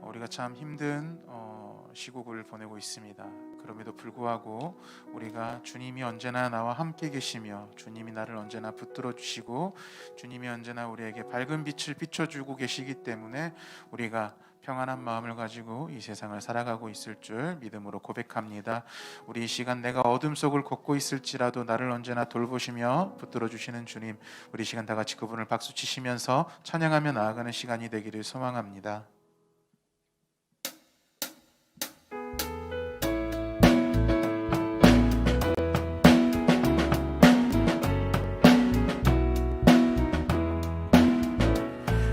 우리가 참 힘든 시국을 보내고 있습니다. 그럼에도 불구하고 우리가 주님이 언제나 나와 함께 계시며 주님이 나를 언제나 붙들어 주시고 주님이 언제나 우리에게 밝은 빛을 비춰주고 계시기 때문에 우리가 평안한 마음을 가지고 이 세상을 살아가고 있을 줄 믿음으로 고백합니다. 우리 이 시간 내가 어둠 속을 걷고 있을지라도 나를 언제나 돌보시며 붙들어 주시는 주님, 우리 이 시간 다 같이 그분을 박수 치시면서 찬양하며 나아가는 시간이 되기를 소망합니다.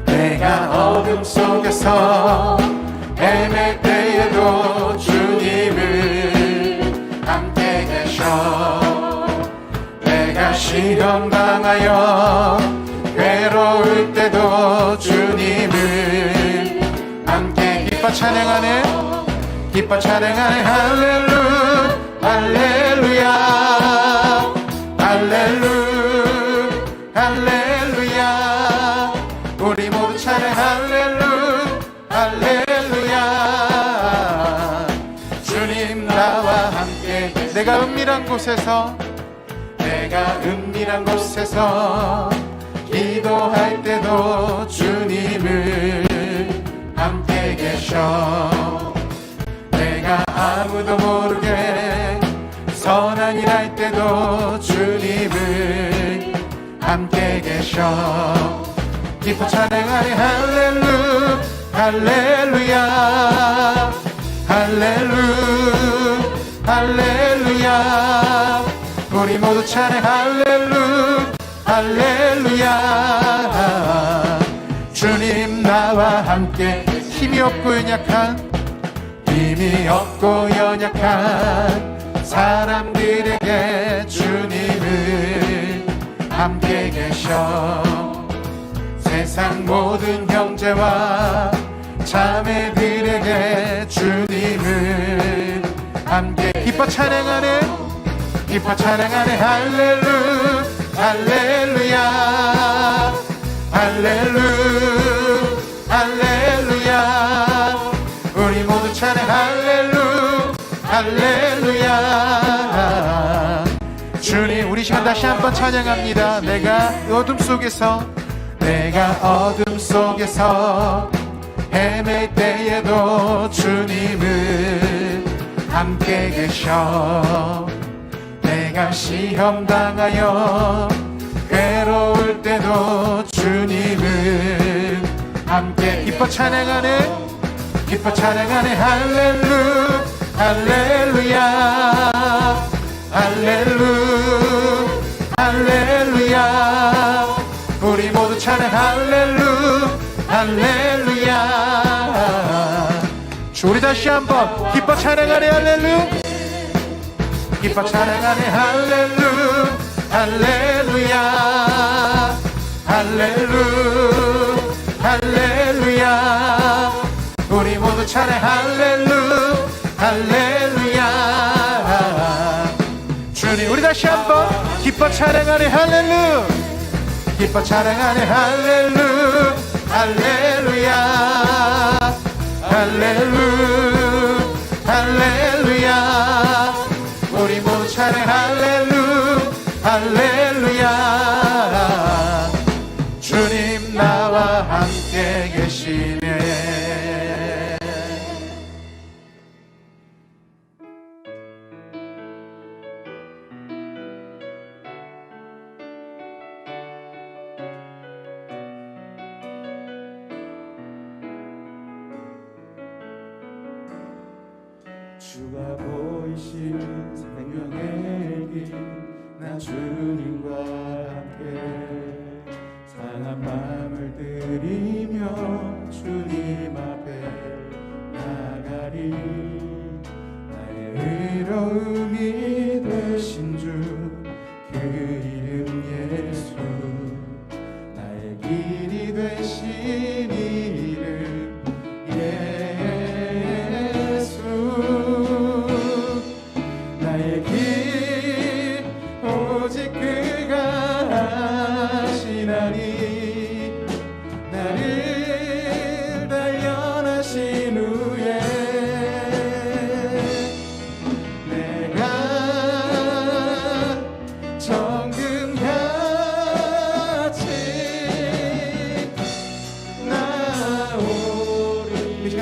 내가 어둠 속에서 헤맬 때에도 주님을 함께 계셔. 내가 시험당하여 괴로울 때도 주님을 함께 기뻐 찬양하네 할렐루야 할렐루야 할렐루야 우리 모두 찬양 할렐루야 주님 나와 함께 내가 은밀한 곳에서 기도할 때도 주님을 함께 계셔. 내가 아무도 모르게 선한 일 할 때도 주님을 함께 계셔. 기뻐 찬양하리 할렐루야 할렐루야 우리 모두 찬양 할렐루야 주님 나와 함께 힘이 없고 연약한 사람들에게 주님을 함께 계셔. 세상 모든 형제와 자매들에게 주님을 함께 기뻐 찬양하네 할렐루야 할렐루야 우리 모두 찬양 할렐루야 주님 우리 시간 다시 한번 찬양합니다. 내가 어둠 속에서 헤맬 때에도 주님을 함께 계셔. 내가 시험당하여 괴로울 때도 주님을 함께 기뻐 찬양하네 할렐루야 할렐루야 우리 모두 찬양 할렐루야 우리 다시 한번 기뻐 찬양하네 할렐루야 할렐루야 우리 모두 찬양 할렐루야 주님 우리 다시 한번 기뻐 찬양하네 할렐루야 할렐루야 우리 모두 찬양 할렐루야 주님 나와 함께 계시네. 주가 보이시는 생명의 길 나 주님과 함께 상한 밤을 들이며 주님 앞에 나가리. 나의 의로움이 되신 주 그 이름 예수 나의 길이 되신 이름 예수 나의 길 오직 그가 하시나니 나를 단련하신 후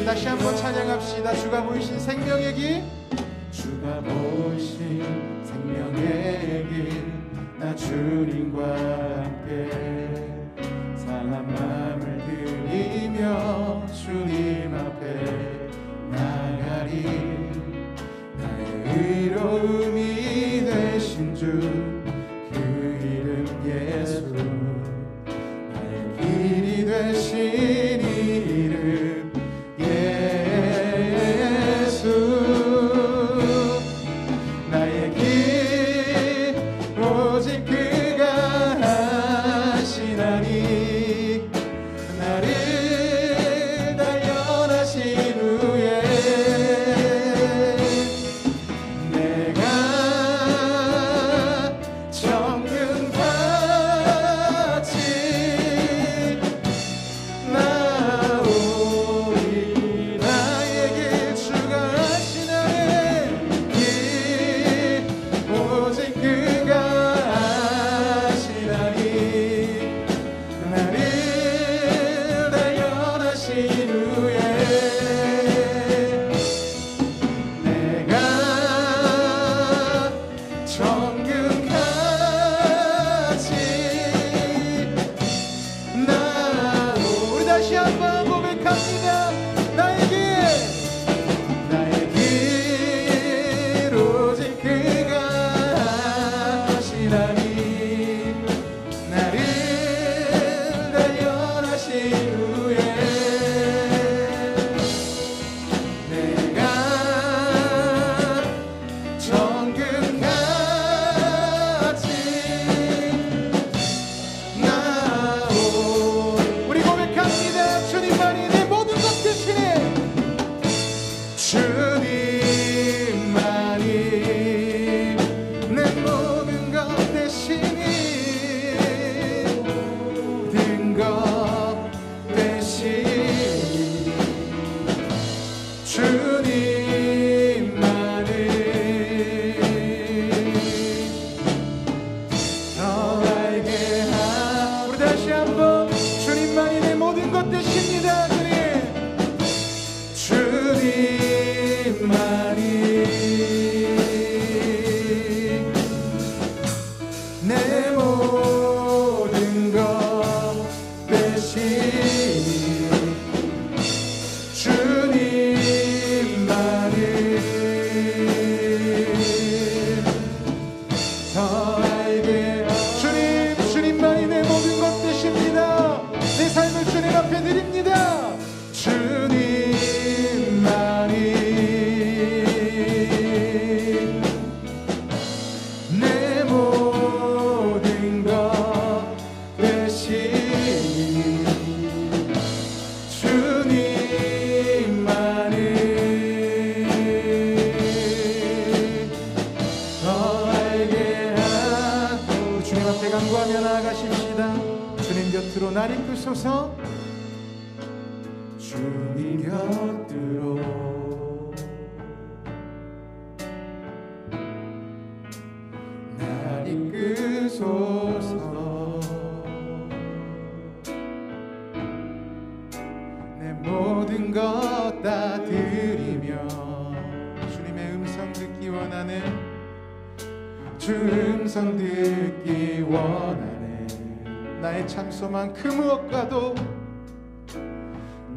다시 한번 찬양합시다. 주가 보이신 생명의 길, 주가 보이신 생명의 길, 나 주님과 함께 상한 마음을 드리며 주님 앞에 나가리. 나의 의로움이 되신 주, 그 이름 예수. 나의 길이 되신 이름 예수. 나의 길 오직 그가 하시나니. 나를 단련하신 후에 내가 정금같이 나오리. 나에게 주가 하시나니 길 오직 그가 하시나니. 나를 단련하신 후에 내가 정금같이 나오. 우리 다시 한번 고백합니다. 나의 길 오직 그가 하시나니. 나를 단련하신 후에 내가 정금같이 나오. 우리 고백합니다. 주님만이 내 모든 것 되시네. 주님만이 내 모든 것 되시니. 모든 것 되시니. 주님만을 더 알게 하. 우리 다시 한번 주님만이 내 모든 것 되십니다. 주님만이 내 모든 것 되시니. 주님만을 더 알게 하. 주님만이 내 모든 것 되십니다. 내 삶을 주님 앞에 드립니다. 주님만이 내 모든 것 되시니. 주님만을 더 알게 하고. 주님 앞에 간구하며 나아가십시다. 주님 곁으로 날 이끄소서. 주님 곁으로 날 이끄소서. 내 모든 것 다 드리며 주님의 음성 듣기 원하네. 주 음성 듣기 원하네. 나의 찬소만 그 무엇과도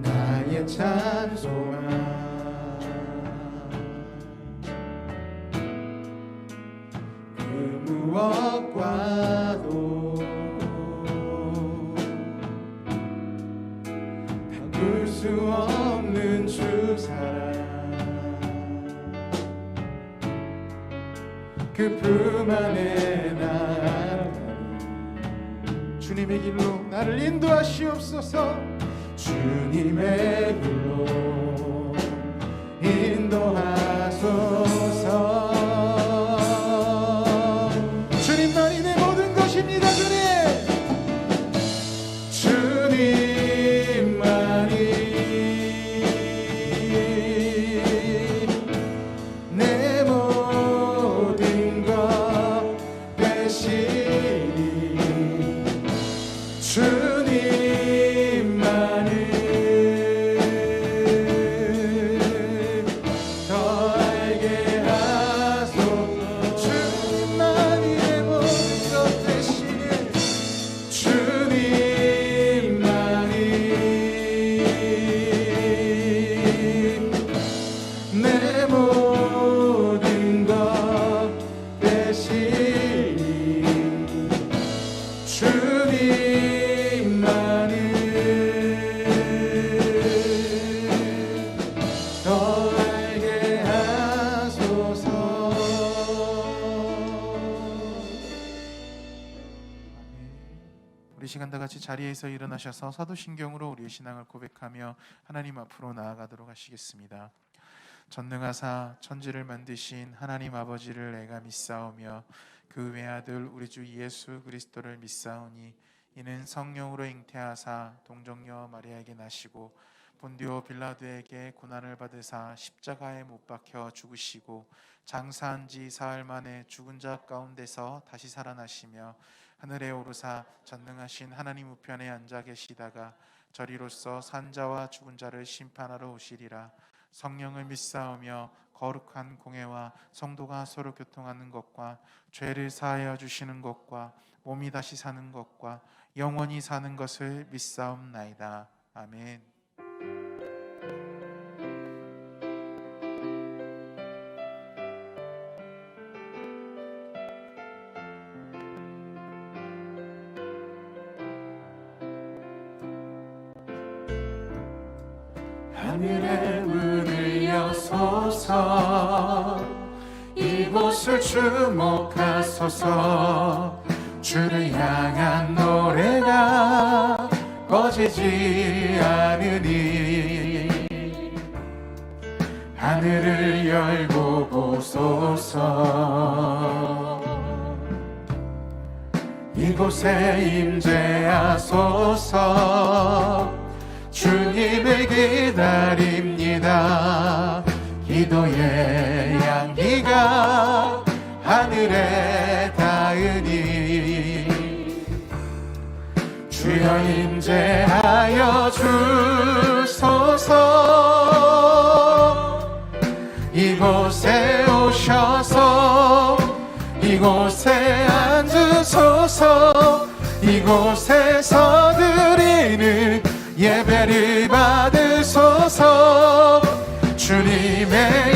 나의 찬소만 그 무엇과도 바꿀 수 없는 주 사랑. 그 품 안에 나를 주님의 길로 나를 인도하시옵소서. 주님의 길로 인도하소서. 주님만이 내 모든 것입니다. 주님만이 내 모든 것 되시니. 주님만을 시간 다 같이 자리에서 일어나셔서 사도신경으로 우리의 신앙을 고백하며 하나님 앞으로 나아가도록 하시겠습니다. 전능하사 천지를 만드신 하나님 아버지를 내가 믿사오며 그 외아들 우리 주 예수 그리스도를 믿사오니 이는 성령으로 잉태하사 동정녀 마리아에게 나시고 본디오 빌라도에게 고난을 받으사 십자가에 못 박혀 죽으시고 장사한 지 사흘 만에 죽은 자 가운데서 다시 살아나시며 하늘에 오르사 전능하신 하나님 우편에 앉아 계시다가 저리로서 산자와 죽은 자를 심판하러 오시리라. 성령을 믿사오며 거룩한 공회와 성도가 서로 교통하는 것과 죄를 사하여 주시는 것과 몸이 다시 사는 것과 영원히 사는 것을 믿사옵나이다. 아멘. 하늘의 문을 여소서 이곳을 주목하소서 주를 향한 노래가 꺼지지 않으니 하늘을 열고 보소서 이곳에 임재하소서 주님을 기다립니다. 기도의 향기가 하늘에 닿으니 주여 임재하여 주소서 이곳에 오셔서 이곳에 앉으소서 이곳에서 드리는 예배를 받으소서 주님의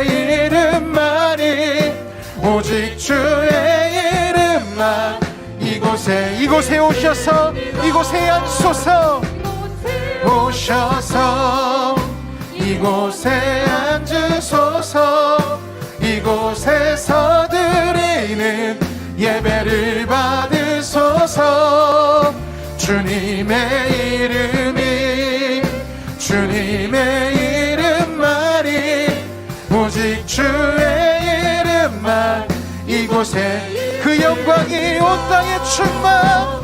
이름만이 오직 주의 이름만 이곳에 오셔서 이곳에 앉으소서 오셔서 이곳에 앉으소서 이곳에서 드리는 예배를 받으소서 주님의 이름만이 오직 주의 이름만 이곳에 그 영광이 온 땅에 충만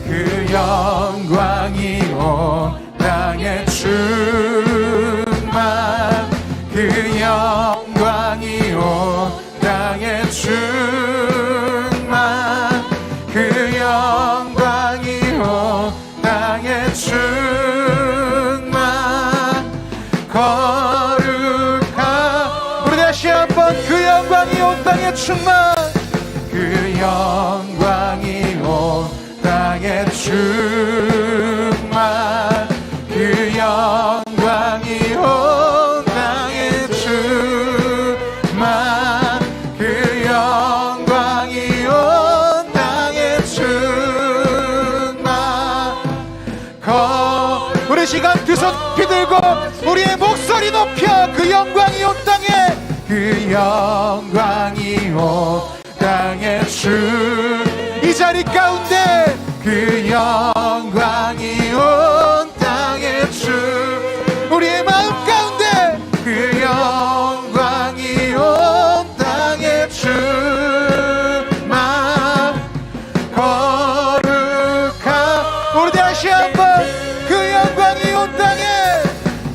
그 영광이 온 땅에 충만 그 영광이 온 땅에 충만 그 영광이 온 땅에 충만 거룩한 우리 다시 한번 그 영광이 온 땅에 충만 그 영광이 온 땅에 충만 그 영광이 온 땅에 충만 그 영광이 온 땅에 충만 우리 시간 두 손 비들고 우리의 목소리 높여 그 영광이 온 땅에 그 영광이 온 땅에 이 자리 가운데 그 영광이 온 땅에 우리의 마음 가운데 그 영광이 온 땅에 충만 거룩한 우리 다시 한번 그 영광이 온 땅에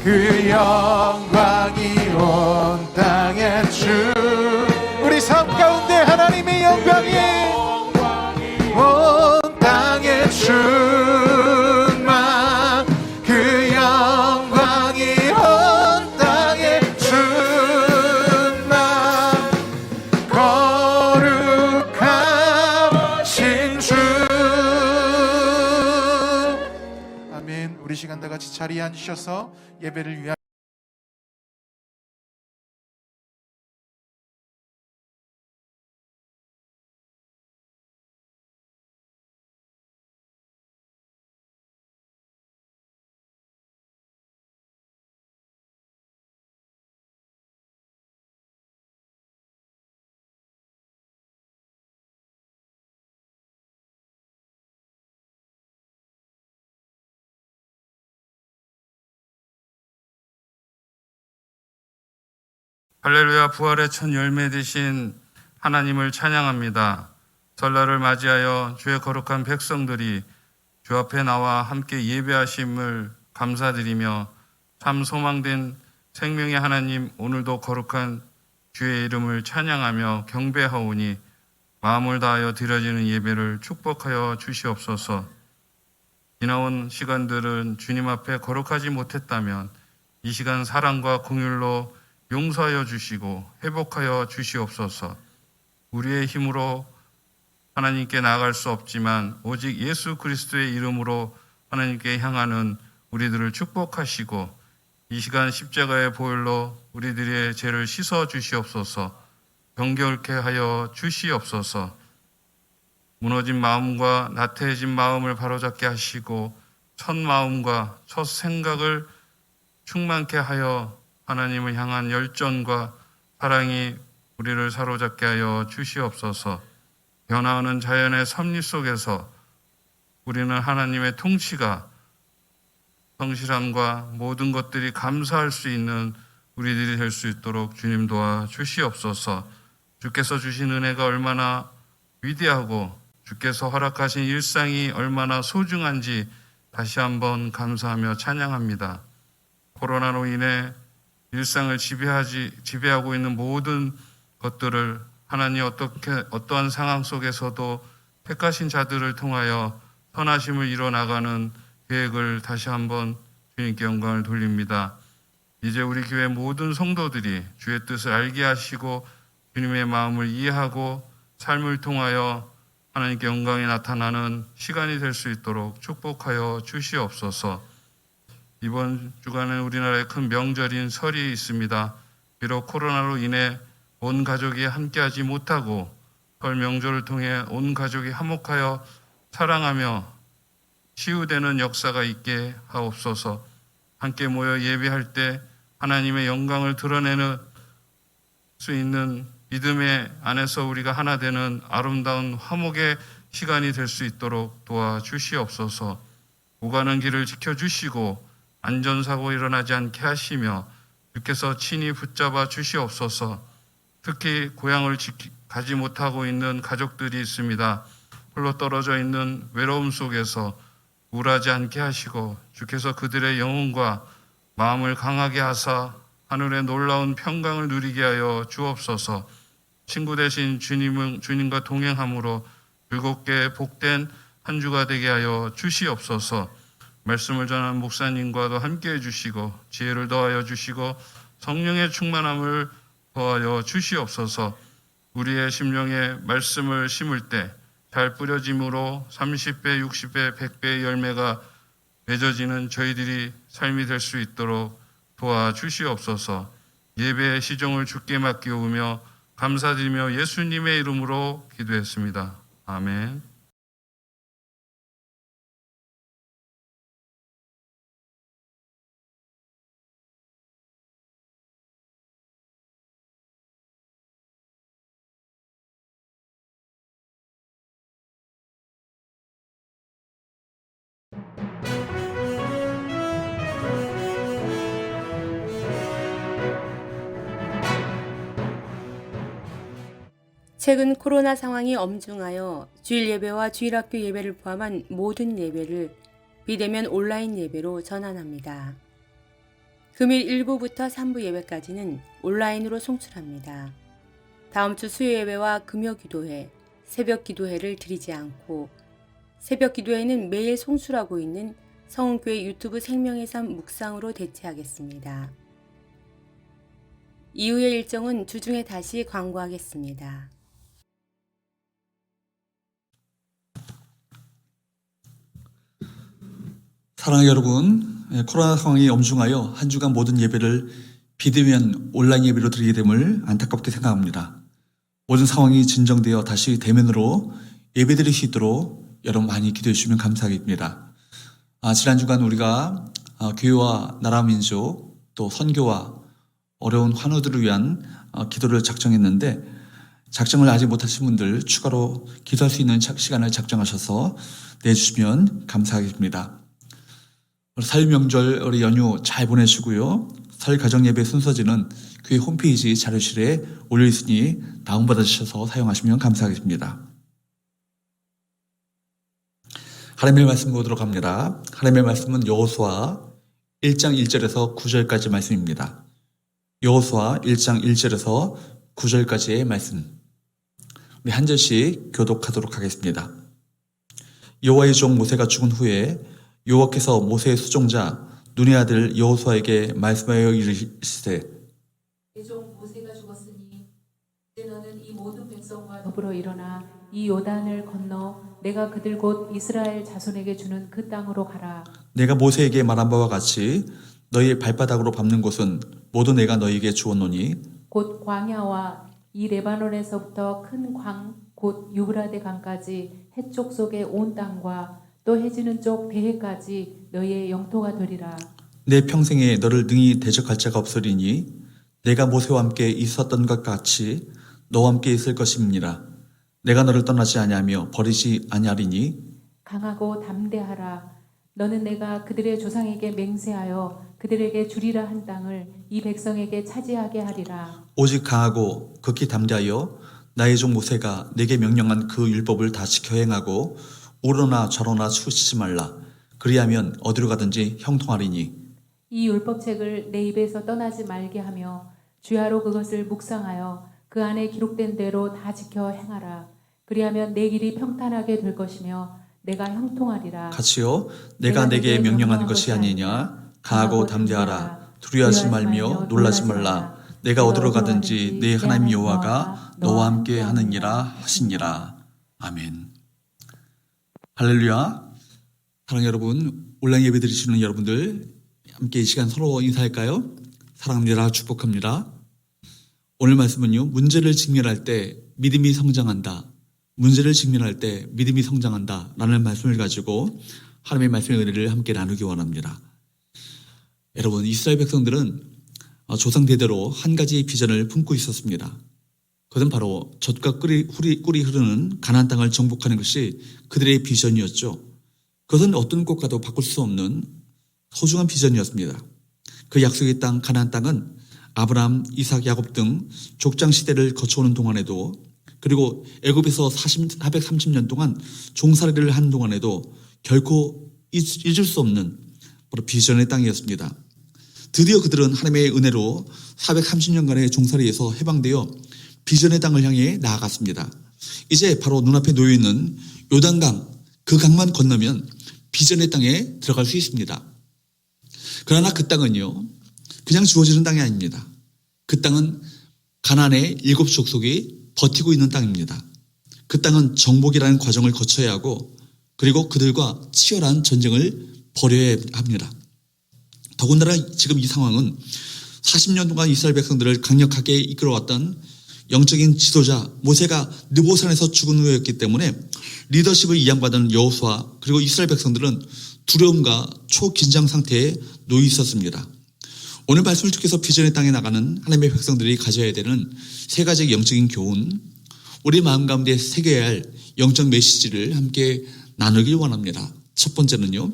그 영광이 온 땅에 우리 삶 가운데 하나님의 영광이 온 땅에 충만 그 영광이 온 땅에 충만 거룩하신 주 아멘. 우리 시간 다 같이 자리에 앉으셔서 예배를 위하여 할렐루야. 부활의 첫 열매 되신 하나님을 찬양합니다. 설날을 맞이하여 주의 거룩한 백성들이 주 앞에 나와 함께 예배하심을 감사드리며 참 소망된 생명의 하나님, 오늘도 거룩한 주의 이름을 찬양하며 경배하오니 마음을 다하여 드려지는 예배를 축복하여 주시옵소서. 지나온 시간들은 주님 앞에 거룩하지 못했다면 이 시간 사랑과 긍휼로 용서하여 주시고 회복하여 주시옵소서. 우리의 힘으로 하나님께 나아갈 수 없지만 오직 예수 그리스도의 이름으로 하나님께 향하는 우리들을 축복하시고 이 시간 십자가의 보혈로 우리들의 죄를 씻어 주시옵소서. 정결케 하여 주시옵소서. 무너진 마음과 나태해진 마음을 바로잡게 하시고 첫 마음과 첫 생각을 충만케 하여 하나님을 향한 열정과 사랑이 우리를 사로잡게 하여 주시옵소서. 변화하는 자연의 섭리 속에서 우리는 하나님의 통치가 성실함과 모든 것들이 감사할 수 있는 우리들이 될 수 있도록 주님 도와 주시옵소서. 주께서 주신 은혜가 얼마나 위대하고 주께서 허락하신 일상이 얼마나 소중한지 다시 한번 감사하며 찬양합니다. 코로나로 인해 일상을 지배하고 있는 모든 것들을 하나님 어떠한 상황 속에서도 택하신 자들을 통하여 선하심을 이뤄나가는 계획을 다시 한번 주님께 영광을 돌립니다. 이제 우리 교회 모든 성도들이 주의 뜻을 알게 하시고 주님의 마음을 이해하고 삶을 통하여 하나님께 영광이 나타나는 시간이 될 수 있도록 축복하여 주시옵소서. 이번 주간은 우리나라의 큰 명절인 설이 있습니다. 비록 코로나로 인해 온 가족이 함께하지 못하고 설 명절을 통해 온 가족이 화목하여 사랑하며 치유되는 역사가 있게 하옵소서. 함께 모여 예배할 때 하나님의 영광을 드러내는 수 있는 믿음의 안에서 우리가 하나 되는 아름다운 화목의 시간이 될 수 있도록 도와주시옵소서. 오가는 길을 지켜주시고 안전사고 일어나지 않게 하시며 주께서 친히 붙잡아 주시옵소서. 특히 고향을 가지 못하고 있는 가족들이 있습니다. 홀로 떨어져 있는 외로움 속에서 우울하지 않게 하시고 주께서 그들의 영혼과 마음을 강하게 하사 하늘의 놀라운 평강을 누리게 하여 주옵소서. 친구 되신 주님과 동행함으로 즐겁게 복된 한 주가 되게 하여 주시옵소서. 말씀을 전하는 목사님과도 함께해 주시고 지혜를 더하여 주시고 성령의 충만함을 더하여 주시옵소서. 우리의 심령에 말씀을 심을 때 잘 뿌려짐으로 30배, 60배, 100배의 열매가 맺어지는 저희들이 삶이 될 수 있도록 도와주시옵소서. 예배의 시종을 주께 맡기오며 감사드리며 예수님의 이름으로 기도했습니다. 아멘. 최근 코로나 상황이 엄중하여 주일 예배와 주일학교 예배를 포함한 모든 예배를 비대면 온라인 예배로 전환합니다. 금일 1부부터 3부 예배까지는 온라인으로 송출합니다. 다음 주 수요 예배와 금요 기도회, 새벽 기도회를 드리지 않고 새벽 기도회는 매일 송출하고 있는 성은교회 유튜브 생명의 삶 묵상으로 대체하겠습니다. 이후의 일정은 주중에 다시 광고하겠습니다. 사랑하는 여러분, 코로나 상황이 엄중하여 한 주간 모든 예배를 비대면 온라인 예배로 드리게 됨을 안타깝게 생각합니다. 모든 상황이 진정되어 다시 대면으로 예배 드릴 수 있도록 여러분 많이 기도해 주시면 감사하겠습니다. 지난 주간 우리가 교회와 나라 민족 또 선교와 어려운 환우들을 위한 기도를 작정했는데 작정을 아직 못하신 분들 추가로 기도할 수 있는 시간을 작정하셔서 내주시면 감사하겠습니다. 설 명절 우리 연휴 잘 보내시고요. 설 가정예배 순서지는 교회 홈페이지 자료실에 올려 있으니 다운받으셔서 사용하시면 감사하겠습니다. 하나님의 말씀 보도록 합니다. 하나님의 말씀은 여호수아 1장 1절에서 9절까지 말씀입니다. 여호수아 1장 1절에서 9절까지의 말씀. 우리 한 절씩 교독하도록 하겠습니다. 여호와의 종 모세가 죽은 후에 여호와께서 모세의 수종자 눈의 아들 여호수아에게 말씀하여 이르시되 내 종 모세가 죽었으니 이제 너는 이 모든 백성과 더불어 일어나 이 요단을 건너 내가 그들 곧 이스라엘 자손에게 주는 그 땅으로 가라. 내가 모세에게 말한 바와 같이 너희의 발바닥으로 밟는 곳은 모두 내가 너희에게 주었노니 곧 광야와 이 레바논에서부터 큰 광 곧 유브라데 강까지 해쪽 속의 온 땅과 또 해지는 쪽 대해까지 너희의 영토가 되리라. 내 평생에 너를 능히 대적할 자가 없으리니 내가 모세와 함께 있었던 것 같이 너와 함께 있을 것임이니라. 내가 너를 떠나지 아니하며 버리지 아니하리니 강하고 담대하라. 너는 내가 그들의 조상에게 맹세하여 그들에게 주리라 한 땅을 이 백성에게 차지하게 하리라. 오직 강하고 극히 담대하여 나의 종 모세가 내게 명령한 그 율법을 다 지켜 행하고 우러나 좌로나 치우치지 말라. 그리하면 어디로 가든지 형통하리니 이 율법책을 내 입에서 떠나지 말게 하며 주야로 그것을 묵상하여 그 안에 기록된 대로 다 지켜 행하라. 그리하면 내 길이 평탄하게 될 것이며 내가 형통하리라. 같이요. 내가 내게 명령한 것이 아니냐. 강하고 담대하라. 두려워하지 말며 놀라지 말라. 내가 어디로 가든지 내 하나님 여호와가 너와 함께 하느니라 하시니라. 아멘. 할렐루야. 사랑하는 여러분, 온라인 예배 드리시는 여러분들 함께 이 시간 서로 인사할까요? 사랑합니다. 축복합니다. 오늘 말씀은요, 문제를 직면할 때 믿음이 성장한다. 문제를 직면할 때 믿음이 성장한다 라는 말씀을 가지고 하나님의 말씀의 은혜를 함께 나누기 원합니다. 여러분, 이스라엘 백성들은 조상 대대로 한 가지 비전을 품고 있었습니다. 그것은 바로 젖과 꿀이 흐르는 가나안 땅을 정복하는 것이 그들의 비전이었죠. 그것은 어떤 것과도 바꿀 수 없는 소중한 비전이었습니다. 그 약속의 땅 가나안 땅은 아브라함, 이삭, 야곱 등 족장 시대를 거쳐오는 동안에도 그리고 애굽에서 430년 동안 종살이를 한 동안에도 결코 잊을 수 없는 바로 비전의 땅이었습니다. 드디어 그들은 하나님의 은혜로 430년간의 종살이에서 해방되어 비전의 땅을 향해 나아갔습니다. 이제 바로 눈앞에 놓여있는 요단강, 그 강만 건너면 비전의 땅에 들어갈 수 있습니다. 그러나 그 땅은요, 그냥 주어지는 땅이 아닙니다. 그 땅은 가나안의 7 족속이 버티고 있는 땅입니다. 그 땅은 정복이라는 과정을 거쳐야 하고 그리고 그들과 치열한 전쟁을 벌여야 합니다. 더군다나 지금 이 상황은 40년 동안 이스라엘 백성들을 강력하게 이끌어왔던 영적인 지도자 모세가 느보산에서 죽은 후였기 때문에 리더십을 이양받은 여호수아 그리고 이스라엘 백성들은 두려움과 초긴장 상태에 놓여 있었습니다. 오늘 말씀을 통해서 비전의 땅에 나가는 하나님의 백성들이 가져야 되는 3가지 영적인 교훈, 우리 마음 가운데 새겨야 할 영적 메시지를 함께 나누길 원합니다. 첫 번째는요,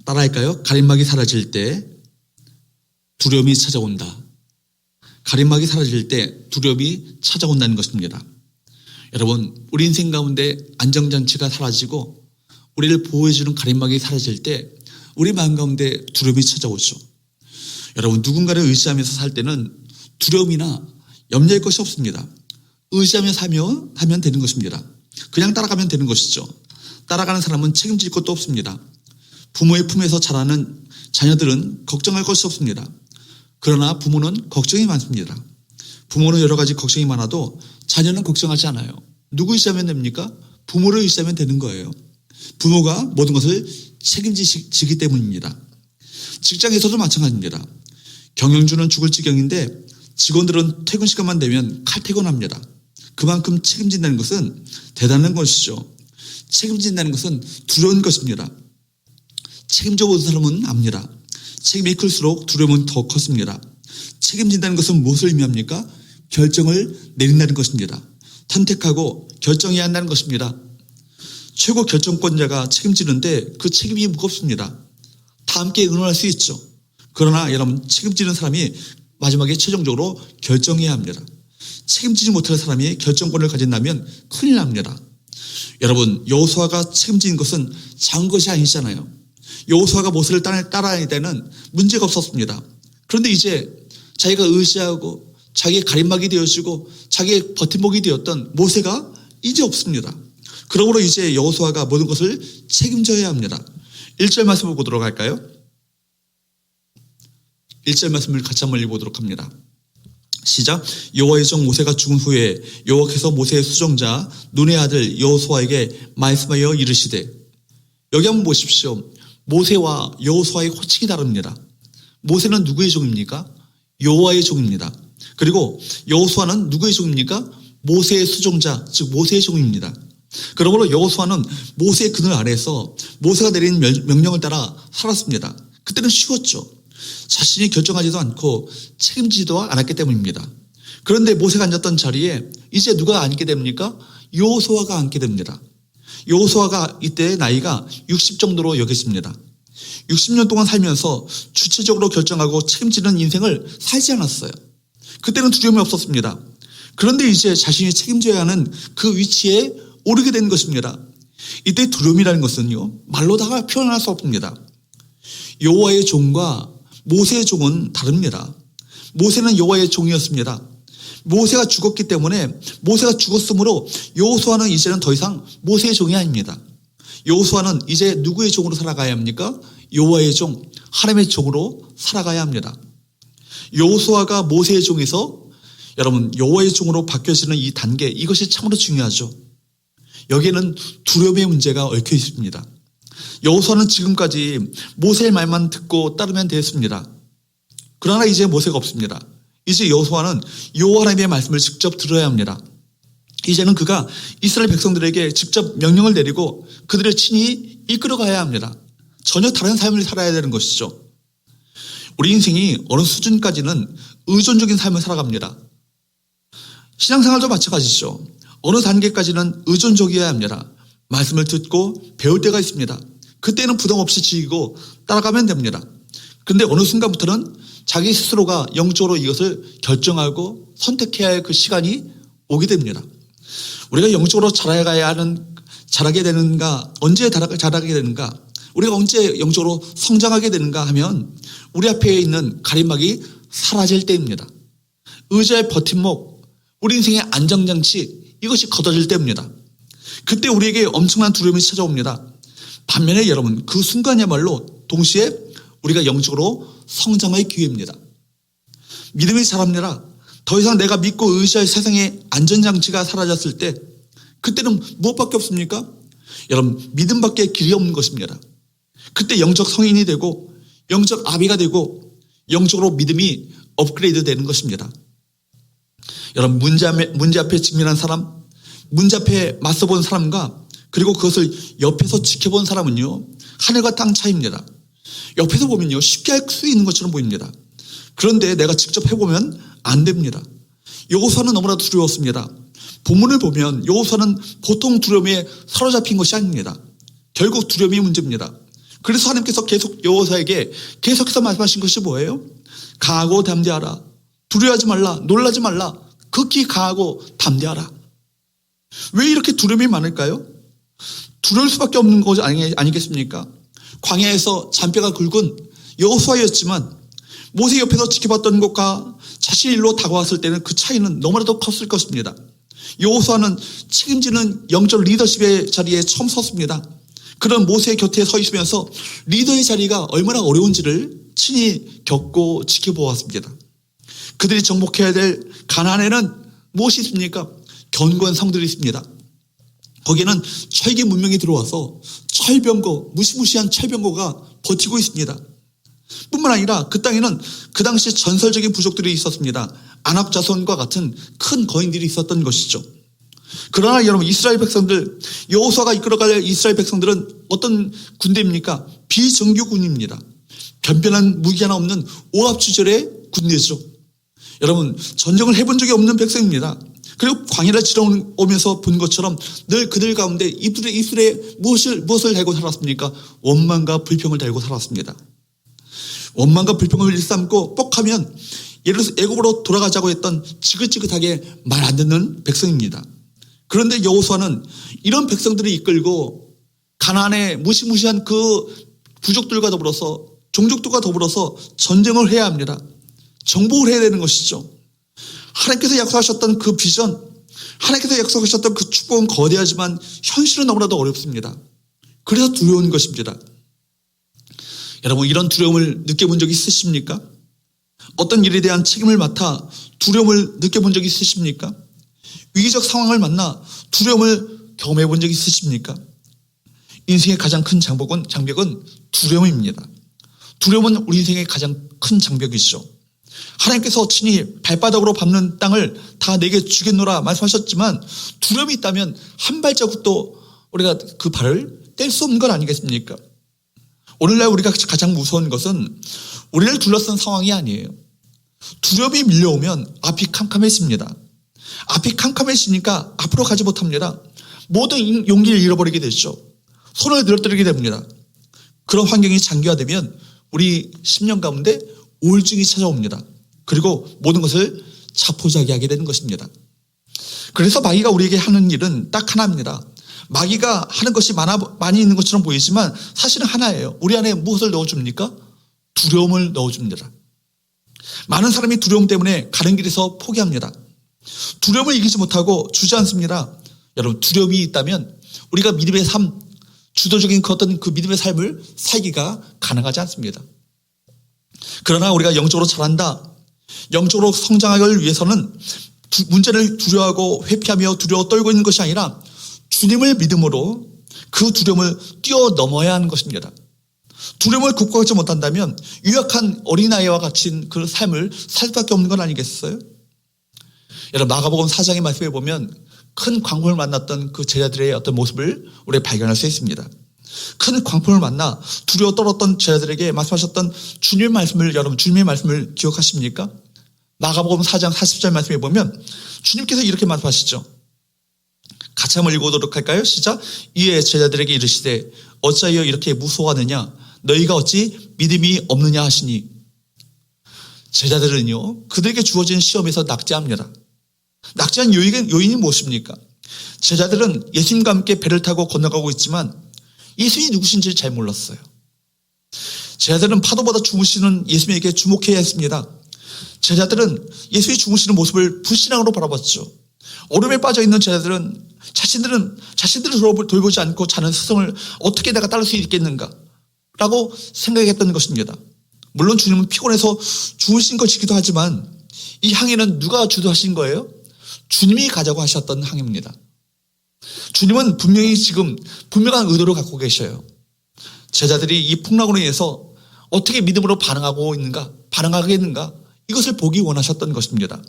따라할까요? 가림막이 사라질 때 두려움이 찾아온다. 가림막이 사라질 때 두려움이 찾아온다는 것입니다. 여러분, 우리 인생 가운데 안정장치가 사라지고 우리를 보호해주는 가림막이 사라질 때 우리 마음 가운데 두려움이 찾아오죠. 여러분, 누군가를 의지하면서 살 때는 두려움이나 염려할 것이 없습니다. 의지하며 하면 되는 것입니다. 그냥 따라가면 되는 것이죠. 따라가는 사람은 책임질 것도 없습니다. 부모의 품에서 자라는 자녀들은 걱정할 것이 없습니다. 그러나 부모는 걱정이 많습니다. 부모는 여러 가지 걱정이 많아도 자녀는 걱정하지 않아요. 누구 의지하면 됩니까? 부모를 의지하면 되는 거예요. 부모가 모든 것을 책임지기 때문입니다. 직장에서도 마찬가지입니다. 경영주는 죽을 지경인데 직원들은 퇴근 시간만 되면 칼퇴근합니다. 그만큼 책임진다는 것은 대단한 것이죠. 책임진다는 것은 두려운 것입니다. 책임져 본 사람은 압니다. 책임이 클수록 두려움은 더 컸습니다. 책임진다는 것은 무엇을 의미합니까? 결정을 내린다는 것입니다. 선택하고 결정해야 한다는 것입니다. 최고 결정권자가 책임지는데 그 책임이 무겁습니다. 다 함께 의논할 수 있죠. 그러나 여러분, 책임지는 사람이 마지막에 최종적으로 결정해야 합니다. 책임지지 못할 사람이 결정권을 가진다면 큰일 납니다. 여러분, 여호수아가 책임진 것은 작은 것이 아니잖아요. 여호수아가 모세를 따라할 때는 문제가 없었습니다. 그런데 이제 자기가 의지하고 자기의 가림막이 되어지고 자기의 버팀목이 되었던 모세가 이제 없습니다. 그러므로 이제 여호수아가 모든 것을 책임져야 합니다. 1절 말씀을 보도록 할까요? 1절 말씀을 같이 한번 읽어보도록 합니다. 시작. 여호와의 종 모세가 죽은 후에 여호와께서 모세의 수종자 눈의 아들 여호수아에게 말씀하여 이르시되, 여기 한번 보십시오. 모세와 여호수아의 호칭이 다릅니다. 모세는 누구의 종입니까? 여호와의 종입니다. 그리고 여호수아는 누구의 종입니까? 모세의 수종자, 즉 모세의 종입니다. 그러므로 여호수아는 모세의 그늘 아래에서 모세가 내린 명령을 따라 살았습니다. 그때는 쉬웠죠. 자신이 결정하지도 않고 책임지지도 않았기 때문입니다. 그런데 모세가 앉았던 자리에 이제 누가 앉게 됩니까? 여호수아가 앉게 됩니다. 여호수아가 이때 나이가 60 정도로 여겨집니다. 60년 동안 살면서 주체적으로 결정하고 책임지는 인생을 살지 않았어요. 그때는 두려움이 없었습니다. 그런데 이제 자신이 책임져야 하는 그 위치에 오르게 된 것입니다. 이때 두려움이라는 것은요, 말로다가 표현할 수 없습니다. 여호와의 종과 모세의 종은 다릅니다. 모세는 여호와의 종이었습니다. 모세가 죽었기 때문에, 모세가 죽었으므로 여호수아는 이제는 더 이상 모세의 종이 아닙니다. 여호수아는 이제 누구의 종으로 살아가야 합니까? 여호와의 종, 하나님의 종으로 살아가야 합니다. 여호수아가 모세의 종에서 여러분 여호와의 종으로 바뀌어지는 이 단계, 이것이 참으로 중요하죠. 여기에는 두려움의 문제가 얽혀 있습니다. 여호수아는 지금까지 모세의 말만 듣고 따르면 됐습니다. 그러나 이제 모세가 없습니다. 이제 여호수아는 여호와 하나님의 말씀을 직접 들어야 합니다. 이제는 그가 이스라엘 백성들에게 직접 명령을 내리고 그들을 친히 이끌어가야 합니다. 전혀 다른 삶을 살아야 되는 것이죠. 우리 인생이 어느 수준까지는 의존적인 삶을 살아갑니다. 신앙생활도 마찬가지죠. 어느 단계까지는 의존적이어야 합니다. 말씀을 듣고 배울 때가 있습니다. 그때는 부담 없이 지키고 따라가면 됩니다. 그런데 어느 순간부터는 자기 스스로가 영적으로 이것을 결정하고 선택해야 할 그 시간이 오게 됩니다. 우리가 영적으로 자라게 되는가, 언제 자라게 되는가, 우리가 언제 영적으로 성장하게 되는가 하면 우리 앞에 있는 가림막이 사라질 때입니다. 의자의 버팀목, 우리 인생의 안정장치, 이것이 걷어질 때입니다. 그때 우리에게 엄청난 두려움이 찾아옵니다. 반면에 여러분, 그 순간이야말로 동시에 우리가 영적으로 성장의 기회입니다. 믿음이 자랍니다. 더 이상 내가 믿고 의지할 세상의 안전장치가 사라졌을 때, 그때는 무엇밖에 없습니까? 여러분, 믿음밖에 길이 없는 것입니다. 그때 영적 성인이 되고 영적 아비가 되고 영적으로 믿음이 업그레이드 되는 것입니다. 여러분, 문제 앞에 직면한 사람, 문제 앞에 맞서본 사람과 그리고 그것을 옆에서 지켜본 사람은요, 하늘과 땅 차이입니다. 옆에서 보면요, 쉽게 할 수 있는 것처럼 보입니다. 그런데 내가 직접 해보면 안 됩니다. 여호수아는 너무나 두려웠습니다. 본문을 보면 여호수아는 보통 두려움에 사로잡힌 것이 아닙니다. 결국 두려움이 문제입니다. 그래서 하나님께서 계속 여호수아에게 계속해서 말씀하신 것이 뭐예요? 강하고 담대하라. 두려워하지 말라. 놀라지 말라. 극히 강하고 담대하라. 왜 이렇게 두려움이 많을까요? 두려울 수밖에 없는 것 아니겠습니까? 광야에서 잔뼈가 굵은 여호수아였지만 모세 옆에서 지켜봤던 것과 자신의 일로 다가왔을 때는 그 차이는 너무나도 컸을 것입니다. 여호수아는 책임지는 영적 리더십의 자리에 처음 섰습니다. 그런 모세의 곁에 서 있으면서 리더의 자리가 얼마나 어려운지를 친히 겪고 지켜보았습니다. 그들이 정복해야 될 가나안에는 무엇이 있습니까? 견고한 성들이 있습니다. 거기에는 철기 문명이 들어와서 철병거, 무시무시한 철병거가 버티고 있습니다. 뿐만 아니라 그 땅에는 그 당시 전설적인 부족들이 있었습니다. 아낙 자손과 같은 큰 거인들이 있었던 것이죠. 그러나 여러분, 이스라엘 백성들, 여호수아가 이끌어갈 이스라엘 백성들은 어떤 군대입니까? 비정규군입니다. 변변한 무기 하나 없는 오합지졸의 군대죠. 여러분, 전쟁을 해본 적이 없는 백성입니다. 그리고 광야를 지나오면서 본 것처럼 늘 그들 가운데 입술에 무엇을 달고 살았습니까? 원망과 불평을 달고 살았습니다. 원망과 불평을 일삼고 뻑하면 예를 들어서 애굽으로 돌아가자고 했던 지긋지긋하게 말 안 듣는 백성입니다. 그런데 여호수아는 이런 백성들을 이끌고 가나안의 무시무시한 그 부족들과 더불어서 종족들과 더불어서 전쟁을 해야 합니다. 정복을 해야 되는 것이죠. 하나님께서 약속하셨던 그 비전, 하나님께서 약속하셨던 그 축복은 거대하지만 현실은 너무나도 어렵습니다. 그래서 두려운 것입니다. 여러분, 이런 두려움을 느껴본 적이 있으십니까? 어떤 일에 대한 책임을 맡아 두려움을 느껴본 적이 있으십니까? 위기적 상황을 만나 두려움을 경험해 본 적이 있으십니까? 인생의 가장 큰 장벽은 두려움입니다. 두려움은 우리 인생의 가장 큰 장벽이죠. 하나님께서 친히 발바닥으로 밟는 땅을 다 내게 주겠노라 말씀하셨지만 두려움이 있다면 한 발자국도 우리가 그 발을 뗄 수 없는 건 아니겠습니까? 오늘날 우리가 가장 무서운 것은 우리를 둘러싼 상황이 아니에요. 두려움이 밀려오면 앞이 캄캄해집니다. 앞이 캄캄해지니까 앞으로 가지 못합니다. 모든 용기를 잃어버리게 되죠. 손을 늘어뜨리게 됩니다. 그런 환경이 장기화되면 우리 10년 가운데 우울증이 찾아옵니다. 그리고 모든 것을 자포자기하게 되는 것입니다. 그래서 마귀가 우리에게 하는 일은 딱 하나입니다. 마귀가 하는 것이 많이 있는 것처럼 보이지만 사실은 하나예요. 우리 안에 무엇을 넣어줍니까? 두려움을 넣어줍니다. 많은 사람이 두려움 때문에 가는 길에서 포기합니다. 두려움을 이기지 못하고 주저앉습니다. 여러분, 두려움이 있다면 우리가 믿음의 삶, 주도적인 어떤 그 믿음의 삶을 살기가 가능하지 않습니다. 그러나 우리가 영적으로 자란다, 영적으로 성장하기 위해서는 문제를 두려워하고 회피하며 두려워 떨고 있는 것이 아니라 주님을 믿음으로 그 두려움을 뛰어넘어야 하는 것입니다. 두려움을 극복하지 못한다면 유약한 어린아이와 같은 그 삶을 살 수밖에 없는 건 아니겠어요? 여러분, 마가복음 4장의 말씀에 보면 큰 광풍을 만났던 그 제자들의 어떤 모습을 우리가 발견할 수 있습니다. 큰 광풍을 만나 두려워 떨었던 제자들에게 말씀하셨던 주님의 말씀을, 여러분 주님의 말씀을 기억하십니까? 마가복음 4장 40절 말씀에 보면 주님께서 이렇게 말씀하시죠. 같이 한번 읽어보도록 할까요? 시작. 이에 제자들에게 이르시되 어찌하여 이렇게 무서워하느냐? 너희가 어찌 믿음이 없느냐 하시니. 제자들은요, 그들에게 주어진 시험에서 낙제합니다. 낙제한 요인이 무엇입니까? 제자들은 예수님과 함께 배를 타고 건너가고 있지만 예수님이 누구신지를 잘 몰랐어요. 제자들은 파도보다 주무시는 예수님에게 주목해야 했습니다. 제자들은 예수님이 주무시는 모습을 불신앙으로 바라봤죠. 어둠에 빠져있는 제자들은 자신들을 돌보지 않고 자는 스승을 어떻게 내가 따를 수 있겠는가 라고 생각했던 것입니다. 물론 주님은 피곤해서 주무신 것이기도 하지만 이 항해는 누가 주도하신 거예요? 주님이 가자고 하셨던 항해입니다. 주님은 분명히 지금 분명한 의도를 갖고 계셔요. 제자들이 이 풍랑으로 인해서 어떻게 믿음으로 반응하겠는가 이것을 보기 원하셨던 것입니다.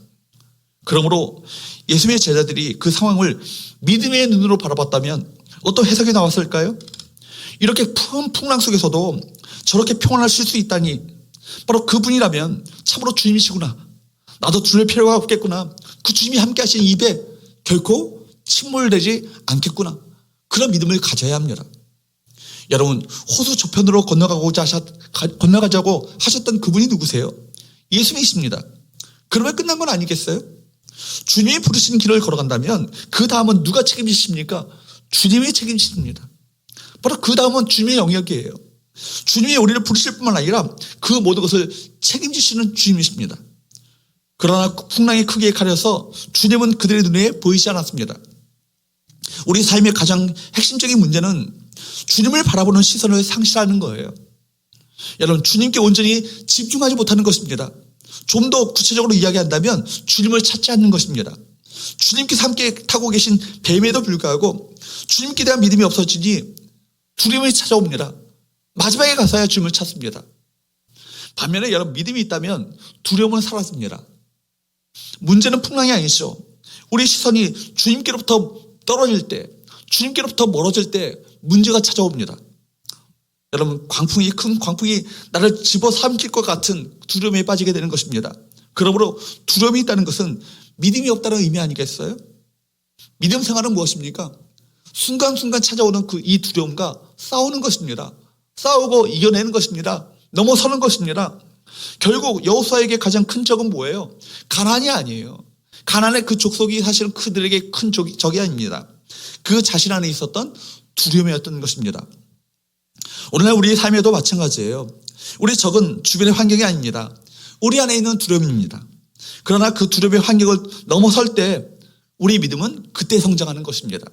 그러므로 예수님의 제자들이 그 상황을 믿음의 눈으로 바라봤다면 어떤 해석이 나왔을까요? 이렇게 큰 풍랑 속에서도 저렇게 평안할 수 있다니 바로 그분이라면 참으로 주님이시구나. 나도 두려울 필요가 없겠구나. 그 주님이 함께 하신 입에 결코 침몰되지 않겠구나. 그런 믿음을 가져야 합니다. 여러분, 호수 저편으로 건너가자고 하셨던 그분이 누구세요? 예수님이십니다. 그러면 끝난 건 아니겠어요? 주님이 부르신 길을 걸어간다면 그 다음은 누가 책임지십니까? 주님이 책임지십니다. 바로 그 다음은 주님의 영역이에요. 주님이 우리를 부르실 뿐만 아니라 그 모든 것을 책임지시는 주님이십니다. 그러나 풍랑이 크게 가려서 주님은 그들의 눈에 보이지 않았습니다. 우리 삶의 가장 핵심적인 문제는 주님을 바라보는 시선을 상실하는 거예요. 여러분, 주님께 온전히 집중하지 못하는 것입니다. 좀 더 구체적으로 이야기한다면 주님을 찾지 않는 것입니다. 주님께서 함께 타고 계신 뱀에도 불구하고 주님께 대한 믿음이 없어지니 두려움이 찾아옵니다. 마지막에 가서야 주님을 찾습니다. 반면에 여러분, 믿음이 있다면 두려움은 사라집니다. 문제는 풍랑이 아니죠. 우리 시선이 주님께로부터 떨어질 때, 주님께로부터 멀어질 때 문제가 찾아옵니다. 여러분, 큰 광풍이 나를 집어삼킬 것 같은 두려움에 빠지게 되는 것입니다. 그러므로 두려움이 있다는 것은 믿음이 없다는 의미 아니겠어요? 믿음 생활은 무엇입니까? 순간순간 찾아오는 이 두려움과 싸우는 것입니다. 싸우고 이겨내는 것입니다. 넘어서는 것입니다. 결국 여호수아에게 가장 큰 적은 뭐예요? 가난이 아니에요. 가난의 그 족속이 사실은 그들에게 큰 적이 아닙니다. 그 자신 안에 있었던 두려움이었던 것입니다. 오늘날 우리의 삶에도 마찬가지예요. 우리 적은 주변의 환경이 아닙니다. 우리 안에 있는 두려움입니다. 그러나 그 두려움의 환경을 넘어설 때 우리 믿음은 그때 성장하는 것입니다.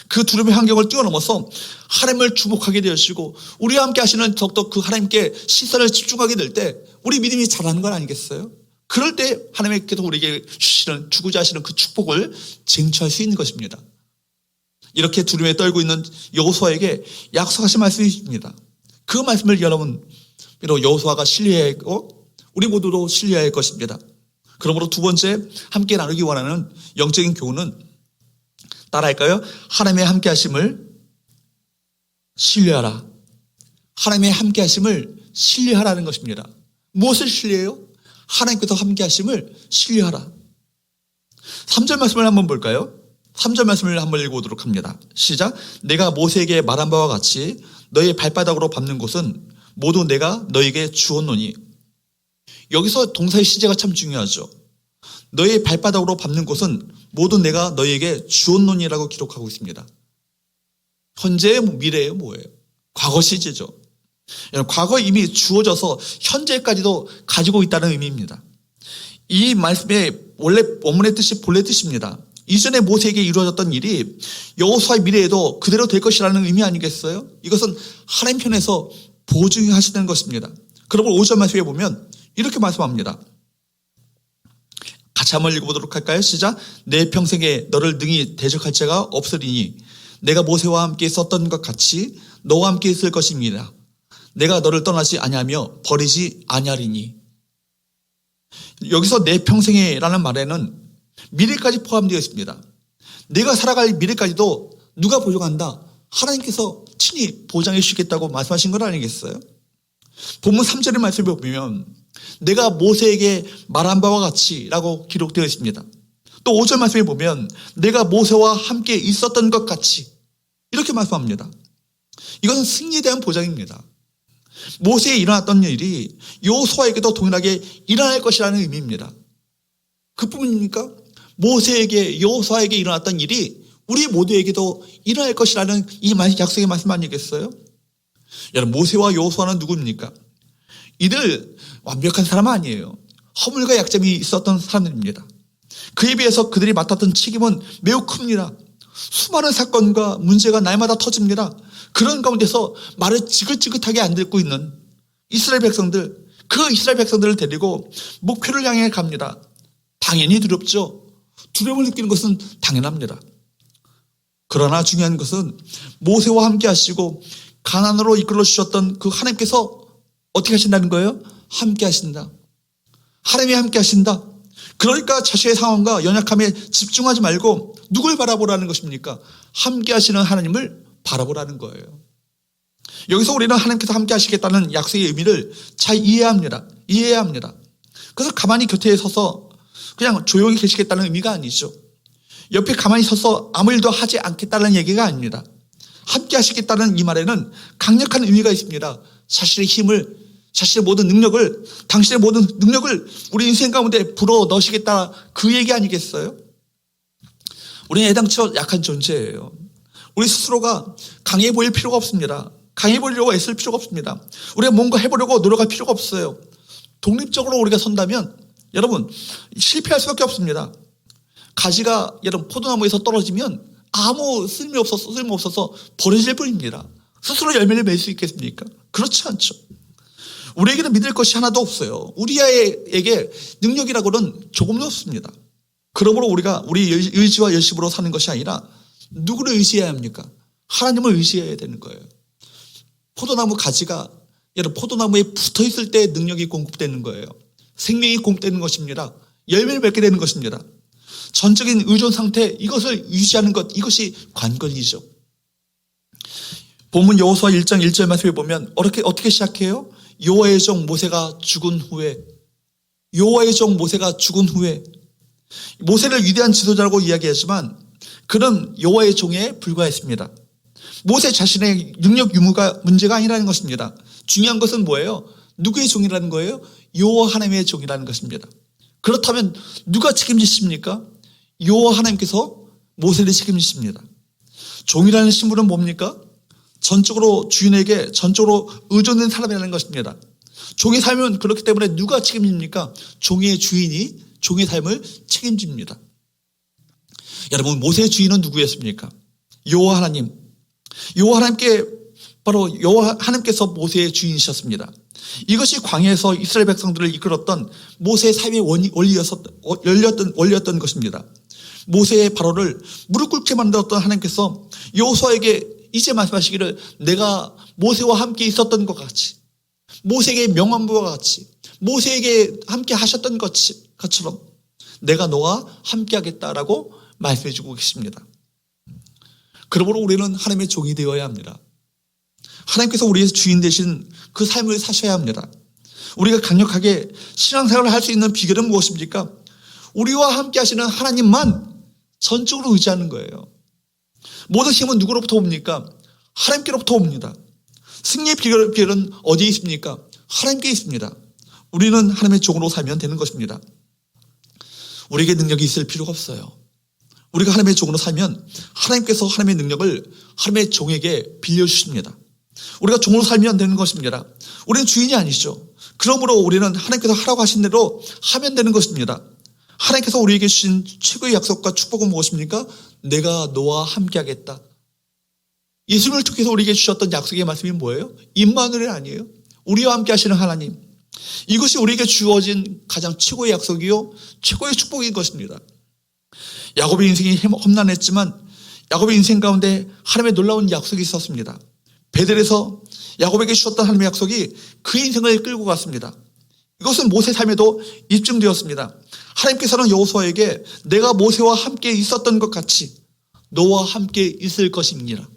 그 두려움의 환경을 뛰어넘어서 하나님을 주목하게 되어지고 우리와 함께 하시는 더욱더 그 하나님께 시선을 집중하게 될 때 우리 믿음이 자라는 건 아니겠어요? 그럴 때 하나님께서 우리에게 주시는 주고자 하시는 그 축복을 쟁취할 수 있는 것입니다. 이렇게 두려움에 떨고 있는 여호수아에게 약속하신 말씀이 있습니다. 그 말씀을 여러분 비록 여호수아가 신뢰해야 했고 우리 모두도 신뢰해야 할 것입니다. 그러므로 두 번째 함께 나누기 원하는 영적인 교훈은 따라할까요? 하나님의 함께 하심을 신뢰하라. 하나님의 함께 하심을 신뢰하라는 것입니다. 무엇을 신뢰해요? 하나님께서 함께 하심을 신뢰하라. 3절 말씀을 한번 볼까요? 3절 말씀을 한번 읽어보도록 합니다. 시작. 내가 모세에게 말한 바와 같이 너의 발바닥으로 밟는 곳은 모두 내가 너에게 주었노니. 여기서 동사의 시제가 참 중요하죠. 너의 발바닥으로 밟는 곳은 모두 내가 너에게 주었노니라고 기록하고 있습니다. 현재의 미래의 뭐예요? 과거 시제죠. 과거 이미 주어져서 현재까지도 가지고 있다는 의미입니다. 이 말씀의 원래 원문의 뜻이 본래 뜻입니다. 이전에 모세에게 이루어졌던 일이 여호수아의 미래에도 그대로 될 것이라는 의미 아니겠어요? 이것은 하나님 편에서 보증하시는 것입니다. 그러므로 5절 말씀에 보면 이렇게 말씀합니다. 같이 한번 읽어보도록 할까요? 시작. 내 평생에 너를 능히 대적할 자가 없으리니 내가 모세와 함께 있었던 것 같이 너와 함께 있을 것입니다. 내가 너를 떠나지 아니하며 버리지 아니하리니. 여기서 내 평생에라는 말에는 미래까지 포함되어 있습니다. 내가 살아갈 미래까지도 누가 보장한다? 하나님께서 친히 보장해 주시겠다고 말씀하신 건 아니겠어요? 본문 3절의 말씀을 보면 내가 모세에게 말한 바와 같이 라고 기록되어 있습니다. 또 5절 말씀에 보면 내가 모세와 함께 있었던 것 같이 이렇게 말씀합니다. 이것은 승리에 대한 보장입니다. 모세에 일어났던 일이 여호수아에게도 동일하게 일어날 것이라는 의미입니다. 그뿐입니까? 모세에게 여호수아에게 일어났던 일이 우리 모두에게도 일어날 것이라는 이 약속의 말씀 아니겠어요? 여러분 모세와 여호수아는 누구입니까? 이들 완벽한 사람 아니에요. 허물과 약점이 있었던 사람들입니다. 그에 비해서 그들이 맡았던 책임은 매우 큽니다. 수많은 사건과 문제가 날마다 터집니다. 그런 가운데서 말을 지긋지긋하게 안 듣고 있는 이스라엘 백성들, 그 이스라엘 백성들을 데리고 목표를 향해 갑니다. 당연히 두렵죠. 두려움을 느끼는 것은 당연합니다. 그러나 중요한 것은 모세와 함께 하시고 가나안으로 이끌어 주셨던 그 하나님께서 어떻게 하신다는 거예요? 함께 하신다. 하나님이 함께 하신다. 그러니까 자신의 상황과 연약함에 집중하지 말고 누굴 바라보라는 것입니까? 함께 하시는 하나님을 바라보라는 거예요. 여기서 우리는 하나님께서 함께 하시겠다는 약속의 의미를 잘 이해해야 합니다. 그래서 가만히 곁에 서서 그냥 조용히 계시겠다는 의미가 아니죠. 옆에 가만히 서서 아무 일도 하지 않겠다는 얘기가 아닙니다. 함께 하시겠다는 이 말에는 강력한 의미가 있습니다. 자신의 힘을, 자신의 모든 능력을, 당신의 모든 능력을 우리 인생 가운데 불어 넣으시겠다 그 얘기 아니겠어요? 우리는 애당초 약한 존재예요. 우리 스스로가 강해 보일 필요가 없습니다. 강해 보이려고 애쓸 필요가 없습니다. 우리가 뭔가 해보려고 노력할 필요가 없어요. 독립적으로 우리가 선다면 여러분 실패할 수밖에 없습니다. 가지가 여러분 포도나무에서 떨어지면 아무 쓸모없어서 버려질 뿐입니다. 스스로 열매를 맺을 수 있겠습니까? 그렇지 않죠. 우리에게는 믿을 것이 하나도 없어요. 우리에게 능력이라고는 조금도 없습니다. 그러므로 우리가 우리 의지와 열심으로 사는 것이 아니라 누구를 의지해야 합니까? 하나님을 의지해야 되는 거예요. 포도나무 가지가 여러분 포도나무에 붙어 있을 때 능력이 공급되는 거예요. 생명이 공급되는 것입니다. 열매를 맺게 되는 것입니다. 전적인 의존 상태 이것을 유지하는 것 이것이 관건이죠. 본문 여호수아 1장 1절 말씀에 보면 어떻게 시작해요? 여호와의 종 모세가 죽은 후에 모세를 위대한 지도자라고 이야기하지만 그는 여호와의 종에 불과했습니다. 모세 자신의 능력 유무가 문제가 아니라는 것입니다. 중요한 것은 뭐예요? 누구의 종이라는 거예요? 여호와 하나님의 종이라는 것입니다. 그렇다면 누가 책임지십니까? 여호와 하나님께서 모세를 책임지십니다. 종이라는 신분은 뭡니까? 전적으로 주인에게 전적으로 의존된 사람이라는 것입니다. 종의 삶은 그렇기 때문에 누가 책임집니까? 종의 주인이 종의 삶을 책임집니다. 여러분, 모세의 주인은 누구였습니까? 여호와 하나님. 여호와 하나님께 바로 여호와 하나님께서 모세의 주인이셨습니다. 이것이 광야에서 이스라엘 백성들을 이끌었던 모세의 삶의 원리였던 것입니다. 모세의 발언을 무릎 꿇게 만들었던 하나님께서 여호수아에게 이제 말씀하시기를 내가 모세와 함께 있었던 것 같이, 모세에게 명한 바와 같이, 모세에게 함께 하셨던 것처럼 내가 너와 함께 하겠다라고 말씀해 주고 계십니다. 그러므로 우리는 하나님의 종이 되어야 합니다. 하나님께서 우리의 주인 되신 그 삶을 사셔야 합니다. 우리가 강력하게 신앙생활을 할 수 있는 비결은 무엇입니까? 우리와 함께 하시는 하나님만 전적으로 의지하는 거예요. 모든 힘은 누구로부터 옵니까? 하나님께로부터 옵니다. 승리의 비결은 어디에 있습니까? 하나님께 있습니다. 우리는 하나님의 종으로 살면 되는 것입니다. 우리에게 능력이 있을 필요가 없어요. 우리가 하나님의 종으로 살면 하나님께서 하나님의 능력을 하나님의 종에게 빌려주십니다. 우리가 종으로 살면 되는 것입니다. 우리는 주인이 아니죠. 그러므로 우리는 하나님께서 하라고 하신 대로 하면 되는 것입니다. 하나님께서 우리에게 주신 최고의 약속과 축복은 무엇입니까? 내가 너와 함께 하겠다. 예수님을 통해서 우리에게 주셨던 약속의 말씀이 뭐예요? 임마누엘 아니에요? 우리와 함께 하시는 하나님. 이것이 우리에게 주어진 가장 최고의 약속이요 최고의 축복인 것입니다. 야곱의 인생이 험난했지만 야곱의 인생 가운데 하나님의 놀라운 약속이 있었습니다. 베델에서 야곱에게 주셨던 하나님의 약속이 그 인생을 끌고 갔습니다. 이것은 모세 삶에도 입증되었습니다. 하나님께서는 여호수아에게 내가 모세와 함께 있었던 것 같이 너와 함께 있을 것입니다.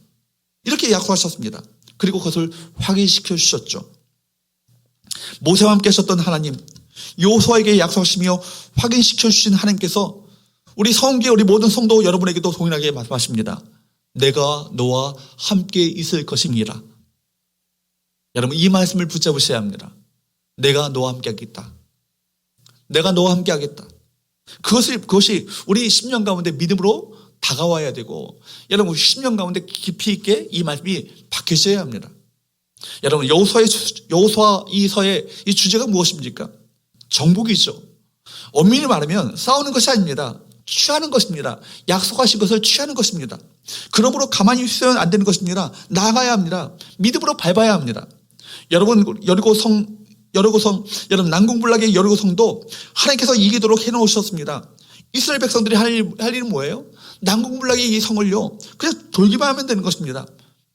이렇게 약속하셨습니다. 그리고 그것을 확인시켜 주셨죠. 모세와 함께 하셨던 하나님, 여호수아에게 약속하시며 확인시켜 주신 하나님께서 우리 성계 우리 모든 성도 여러분에게도 동일하게 말씀하십니다. 내가 너와 함께 있을 것입니다. 여러분, 이 말씀을 붙잡으셔야 합니다. 내가 너와 함께 하겠다. 내가 너와 함께 하겠다. 그것이 우리 10년 가운데 믿음으로 다가와야 되고, 여러분 10년 가운데 깊이 있게 이 말씀이 박혀져야 합니다. 여러분, 여호수아 이서의 이 주제가 무엇입니까? 정복이죠. 엄밀히 말하면 싸우는 것이 아닙니다. 취하는 것입니다. 약속하신 것을 취하는 것입니다. 그러므로 가만히 있으면 안 되는 것입니다. 나아가야 합니다. 믿음으로 밟아야 합니다. 여러분, 여러분 난공불락의 여리고성도 하나님께서 이기도록 해놓으셨습니다. 이스라엘 백성들이 할 일은 뭐예요? 난공불락의 이 성을요 그냥 돌기만 하면 되는 것입니다.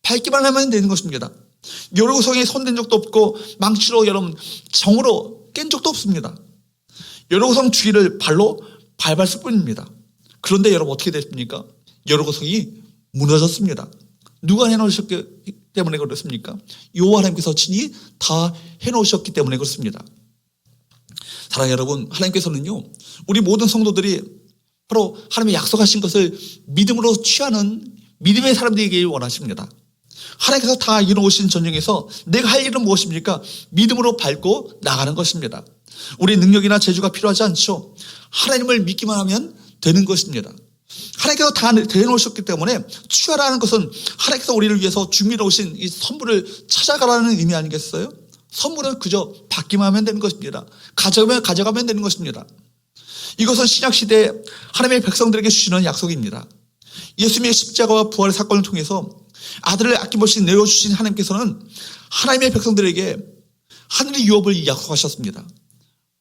밟기만 하면 되는 것입니다. 여리고성에 손댄 적도 없고 망치로 여러분 정으로 깬 적도 없습니다. 여리고성 주위를 발로 밟았을 뿐입니다. 그런데 여러분 어떻게 됐습니까? 여리고성이 무너졌습니다. 누가 해놓으셨기 때문에 그렇습니까? 여호와 하나님께서 친히 다 해놓으셨기 때문에 그렇습니다. 사랑하는 여러분, 하나님께서는요 우리 모든 성도들이 바로 하나님의 약속하신 것을 믿음으로 취하는 믿음의 사람들이길 원하십니다. 하나님께서 다 이루어오신 전쟁에서 내가 할 일은 무엇입니까? 믿음으로 밟고 나가는 것입니다. 우리의 능력이나 재주가 필요하지 않죠. 하나님을 믿기만 하면 되는 것입니다. 하나님께서 다 대놓으셨기 때문에 취하라는 것은 하나님께서 우리를 위해서 준비해 오신 이 선물을 찾아가라는 의미 아니겠어요? 선물은 그저 받기만 하면 되는 것입니다. 가져가면 되는 것입니다. 이것은 신약시대에 하나님의 백성들에게 주시는 약속입니다. 예수님의 십자가와 부활의 사건을 통해서 아들을 아낌없이 내어주신 하나님께서는 하나님의 백성들에게 하늘의 유업을 약속하셨습니다.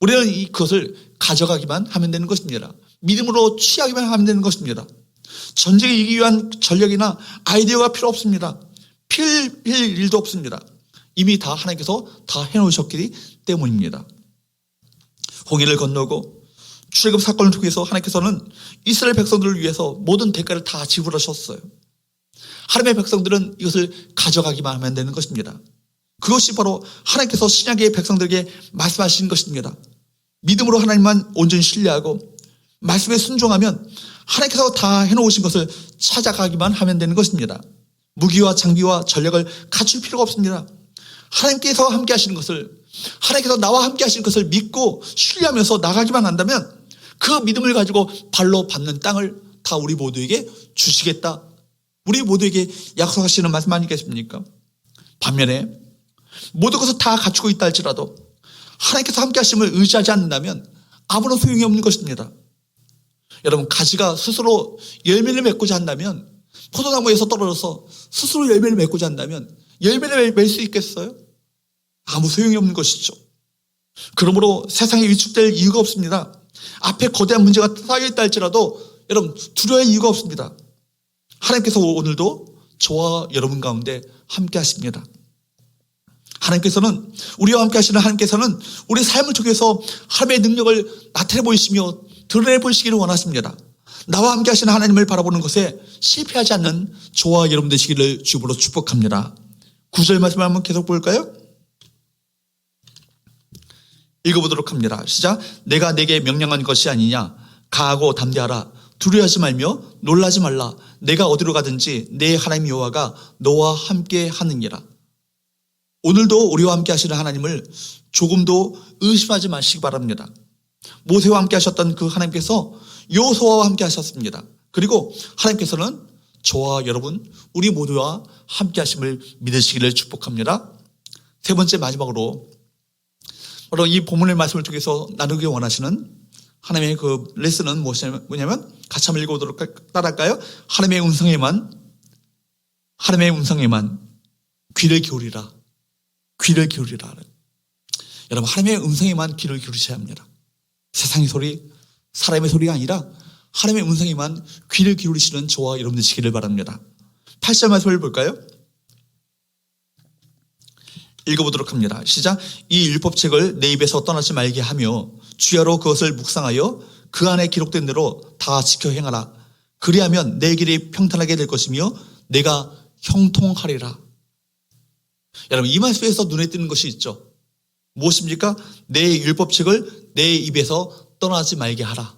우리는 그것을 가져가기만 하면 되는 것입니다. 믿음으로 취하기만 하면 되는 것입니다. 전쟁에 이기기 위한 전력이나 아이디어가 필요 없습니다. 필 일도 없습니다. 이미 다 하나님께서 다 해놓으셨기 때문입니다. 홍해를 건너고 출애굽 사건을 통해서 하나님께서는 이스라엘 백성들을 위해서 모든 대가를 다 지불하셨어요. 하나님의 백성들은 이것을 가져가기만 하면 되는 것입니다. 그것이 바로 하나님께서 신약의 백성들에게 말씀하신 것입니다. 믿음으로 하나님만 온전히 신뢰하고 말씀에 순종하면 하나님께서 다 해놓으신 것을 찾아가기만 하면 되는 것입니다. 무기와 장비와 전력을 갖출 필요가 없습니다. 하나님께서 함께 하시는 것을 하나님께서 나와 함께 하신 것을 믿고 신뢰하면서 나가기만 한다면 그 믿음을 가지고 발로 밟는 땅을 다 우리 모두에게 주시겠다. 우리 모두에게 약속하시는 말씀 아니겠습니까? 반면에 모든 것을 다 갖추고 있다 할지라도 하나님께서 함께 하심을 의지하지 않는다면 아무런 소용이 없는 것입니다. 여러분, 가지가 스스로 열매를 맺고자 한다면, 포도나무에서 떨어져서 스스로 열매를 맺고자 한다면 열매를 맺을 수 있겠어요? 아무 소용이 없는 것이죠. 그러므로 세상에 위축될 이유가 없습니다. 앞에 거대한 문제가 쌓여있다 할지라도 여러분 두려워할 이유가 없습니다. 하나님께서 오늘도 저와 여러분 가운데 함께 하십니다. 하나님께서는, 우리와 함께 하시는 하나님께서는 우리 삶을 통해서 하나님의 능력을 나타내 보이시며 드러내 보이시기를 원하십니다. 나와 함께 하시는 하나님을 바라보는 것에 실패하지 않는 저와 여러분 되시기를 주부로 축복합니다. 9절 말씀을 한번 계속 볼까요? 읽어보도록 합니다. 시작. 내가 내게 명령한 것이 아니냐. 가하고 담대하라. 두려워하지 말며 놀라지 말라. 내가 어디로 가든지 내 하나님 여호와가 너와 함께 하느니라. 오늘도 우리와 함께 하시는 하나님을 조금도 의심하지 마시기 바랍니다. 모세와 함께 하셨던 그 하나님께서 여호수아와 함께 하셨습니다. 그리고 하나님께서는 저와 여러분 우리 모두와 함께 하심을 믿으시기를 축복합니다. 세 번째, 마지막으로 바로 이 본문의 말씀을 통해서 나누기 원하시는 하나님의 그 레슨은 뭐냐면 같이 한번 읽어보도록 따라할까요? 하나님의 음성에만 귀를 기울이라. 귀를 기울이라. 여러분, 하나님의 음성에만 귀를 기울이셔야 합니다. 세상의 소리, 사람의 소리가 아니라 하나님의 음성에만 귀를 기울이시는 저와 여러분 되시기를 바랍니다. 8절 말씀을 볼까요? 읽어보도록 합니다. 시작. 이 율법책을 내 입에서 떠나지 말게 하며 주야로 그것을 묵상하여 그 안에 기록된 대로 다 지켜 행하라. 그리하면 내 길이 평탄하게 될 것이며 내가 형통하리라. 여러분, 이 말씀에서 눈에 띄는 것이 있죠. 무엇입니까? 내 율법책을 내 입에서 떠나지 말게 하라.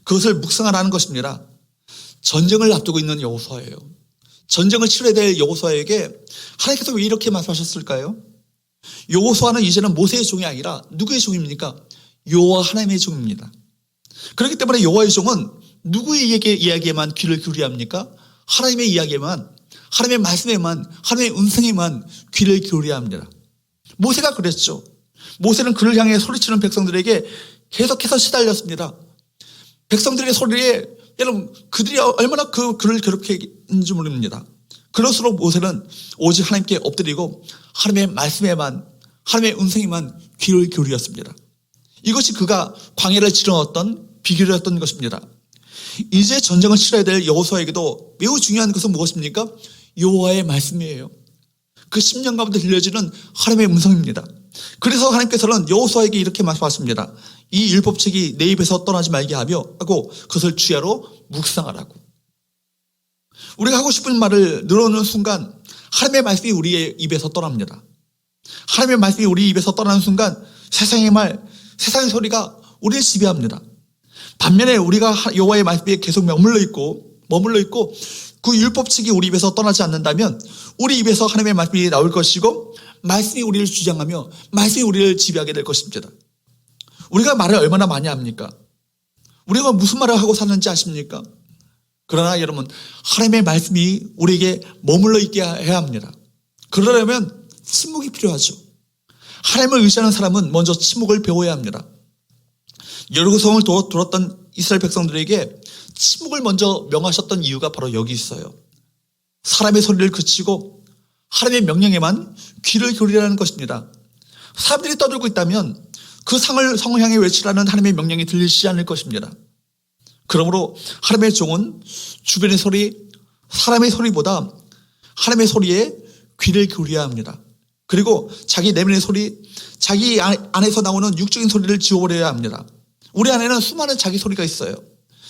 그것을 묵상하라는 것입니다. 전쟁을 앞두고 있는 여호수아예요. 전쟁을 치러야 될 여호수아에게 하나님께서 왜 이렇게 말씀하셨을까요? 여호수아는 이제는 모세의 종이 아니라 누구의 종입니까? 여호와 하나님의 종입니다. 그렇기 때문에 여호와의 종은 누구의 이야기에만 귀를 기울여야 합니까? 하나님의 이야기에만, 하나님의 말씀에만, 하나님의 음성에만 귀를 기울여야 합니다. 모세가 그랬죠. 모세는 그를 향해 소리치는 백성들에게 계속해서 시달렸습니다. 백성들의 소리에 여러분 그들이 얼마나 그를 괴롭혔는지 모릅니다. 그럴수록 모세는 오직 하나님께 엎드리고 하나님의 말씀에만, 하나님의 음성에만 귀를 기울였습니다. 이것이 그가 광야를 치러왔던 비결이었던 것입니다. 이제 전쟁을 치러야 될 여호수아에게도 매우 중요한 것은 무엇입니까? 여호와의 말씀이에요. 그 10년 가운데 들려지는 하나님의 음성입니다. 그래서 하나님께서는 여호수아에게 이렇게 말씀하십니다. 이 율법책이 내 입에서 떠나지 말게 하고 그것을 주야로 묵상하라고. 우리가 하고 싶은 말을 늘어놓는 순간 하나님의 말씀이 우리의 입에서 떠납니다. 하나님의 말씀이 우리 입에서 떠나는 순간 세상의 말, 세상의 소리가 우리를 지배합니다. 반면에 우리가 여호와의 말씀에 계속 머물러 있고 그 율법책이 우리 입에서 떠나지 않는다면 우리 입에서 하나님의 말씀이 나올 것이고 말씀이 우리를 주장하며 말씀이 우리를 지배하게 될 것입니다. 우리가 말을 얼마나 많이 합니까? 우리가 무슨 말을 하고 사는지 아십니까? 그러나 여러분, 하나님의 말씀이 우리에게 머물러 있게 해야 합니다. 그러려면 침묵이 필요하죠. 하나님을 의지하는 사람은 먼저 침묵을 배워야 합니다. 여리고성을 돌았던 이스라엘 백성들에게 침묵을 먼저 명하셨던 이유가 바로 여기 있어요. 사람의 소리를 그치고 하나님의 명령에만 귀를 기울이라는 것입니다. 사람들이 떠들고 있다면 그 성을 향해 외치라는 하나님의 명령이 들리지 않을 것입니다. 그러므로 하나님의 종은 주변의 소리, 사람의 소리보다 하나님의 소리에 귀를 기울여야 합니다. 그리고 자기 내면의 소리, 자기 안에서 나오는 육적인 소리를 지워버려야 합니다. 우리 안에는 수많은 자기 소리가 있어요.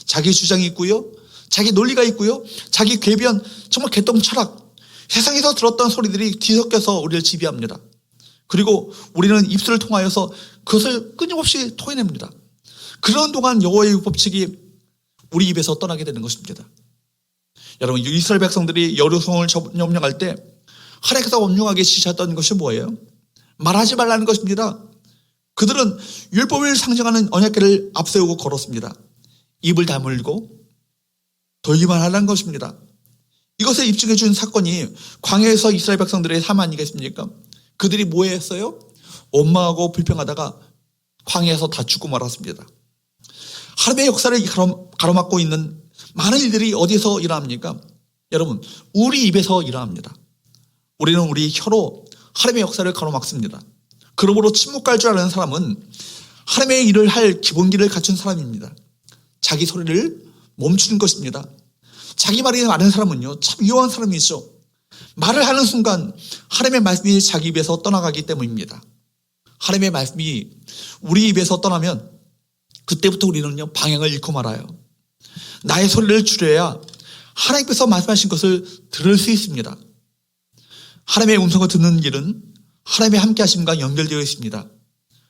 자기 주장이 있고요, 자기 논리가 있고요, 자기 궤변, 정말 개똥 철학, 세상에서 들었던 소리들이 뒤섞여서 우리를 지배합니다. 그리고 우리는 입술을 통하여서 그것을 끊임없이 토해냅니다. 그런 동안 여호와의 율법책이 우리 입에서 떠나게 되는 것입니다. 여러분, 이스라엘 백성들이 여리고성을 점령할 때 하나님께서 엄중하게 지시했던 것이 뭐예요? 말하지 말라는 것입니다. 그들은 율법을 상징하는 언약궤를 앞세우고 걸었습니다. 입을 다물고 돌기만 하라는 것입니다. 이것을 입증해 준 사건이 광야에서 이스라엘 백성들의 삶 아니겠습니까? 그들이 뭐 했어요? 원망하고 불평하다가 광야에서 다 죽고 말았습니다. 하나님의 역사를 가로막고 있는 많은 일들이 어디서 일어납니까? 여러분, 우리 입에서 일어납니다. 우리는 우리 혀로 하나님의 역사를 가로막습니다. 그러므로 침묵할 줄 아는 사람은 하나님의 일을 할 기본기를 갖춘 사람입니다. 자기 소리를 멈추는 것입니다. 자기 말이 많은 사람은요, 참 위험한 사람이죠. 말을 하는 순간 하나님의 말씀이 자기 입에서 떠나가기 때문입니다. 하나님의 말씀이 우리 입에서 떠나면 그때부터 우리는요, 방향을 잃고 말아요. 나의 소리를 줄여야 하나님께서 말씀하신 것을 들을 수 있습니다. 하나님의 음성을 듣는 일은 하나님의 함께 하심과 연결되어 있습니다.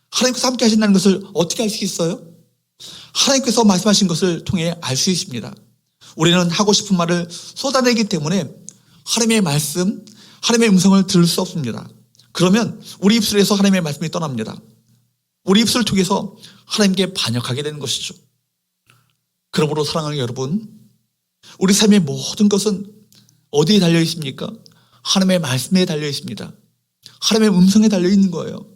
하나님께서 함께 하신다는 것을 어떻게 알 수 있어요? 하나님께서 말씀하신 것을 통해 알 수 있습니다. 우리는 하고 싶은 말을 쏟아내기 때문에 하나님의 말씀, 하나님의 음성을 들을 수 없습니다. 그러면 우리 입술에서 하나님의 말씀이 떠납니다. 우리 입술을 통해서 하나님께 반역하게 되는 것이죠. 그러므로 사랑하는 여러분, 우리 삶의 모든 것은 어디에 달려 있습니까? 하나님의 말씀에 달려 있습니다. 하나님의 음성에 달려 있는 거예요.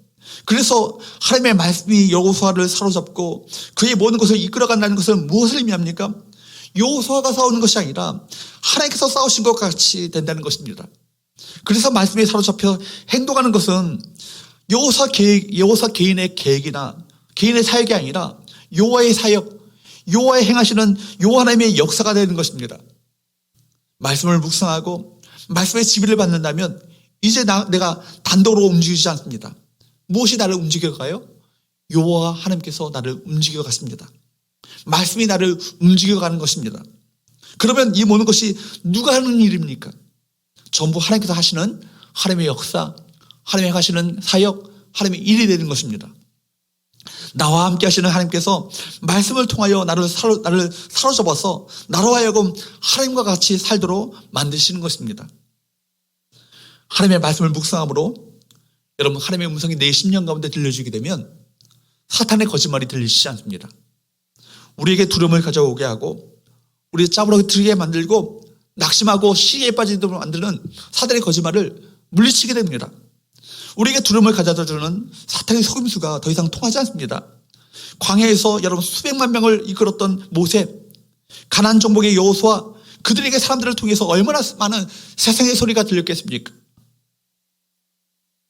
그래서 하나님의 말씀이 여호수아를 사로잡고 그의 모든 것을 이끌어간다는 것은 무엇을 의미합니까? 여호수아가 싸우는 것이 아니라 하나님께서 싸우신 것 같이 된다는 것입니다. 그래서 말씀에 사로잡혀 행동하는 것은 여호수아 개인의 계획이나 개인의 사역이 아니라 여호와의 사역, 여호와의 행하시는 여호와 하나님의 역사가 되는 것입니다. 말씀을 묵상하고 말씀의 지비를 받는다면 이제 내가 단독으로 움직이지 않습니다. 무엇이 나를 움직여가요? 여호와 하나님께서 나를 움직여 갔습니다. 말씀이 나를 움직여 가는 것입니다. 그러면 이 모든 것이 누가 하는 일입니까? 전부 하나님께서 하시는 하나님의 역사, 하나님이 하시는 사역, 하나님의 일이 되는 것입니다. 나와 함께 하시는 하나님께서 말씀을 통하여 나를 사로잡아서 나로 하여금 하나님과 같이 살도록 만드시는 것입니다. 하나님의 말씀을 묵상함으로 여러분, 하나님의 음성이 내 심령 가운데 들려주게 되면 사탄의 거짓말이 들리시지 않습니다. 우리에게 두려움을 가져오게 하고 우리 짜부러뜨리게 만들고 낙심하고 시기에 빠지도록 만드는 사탄의 거짓말을 물리치게 됩니다. 우리에게 두려움을 가져다 주는 사탄의 속임수가 더 이상 통하지 않습니다. 광야에서 여러분 수백만 명을 이끌었던 모세, 가나안 정복의 여호수아, 그들에게 사람들을 통해서 얼마나 많은 세상의 소리가 들렸겠습니까?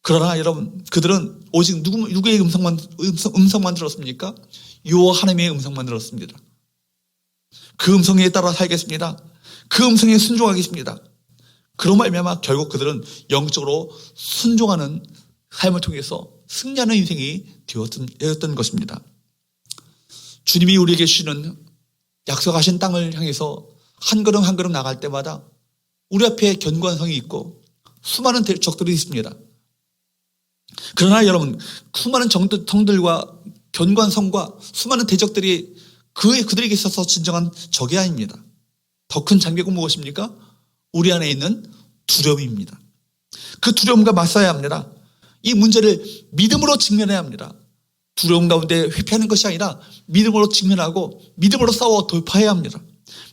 그러나 여러분, 그들은 오직 누구의 음성만 들었습니까? 여호와 하나님의 음성만 들었습니다. 그 음성에 따라 살겠습니다. 그 음성에 순종하겠습니다. 그런 말미암아 결국 그들은 영적으로 순종하는 삶을 통해서 승리하는 인생이 되었던 것입니다. 주님이 우리에게 주시는 약속하신 땅을 향해서 한 걸음 한 걸음 나갈 때마다 우리 앞에 견고한 성이 있고 수많은 적들이 있습니다. 그러나 여러분, 수많은 성들과 견고한 성과 수많은 대적들이 그들에게 있어서 진정한 적이 아닙니다. 더 큰 장벽은 무엇입니까? 우리 안에 있는 두려움입니다. 그 두려움과 맞서야 합니다. 이 문제를 믿음으로 직면해야 합니다. 두려움 가운데 회피하는 것이 아니라 믿음으로 직면하고 믿음으로 싸워 돌파해야 합니다.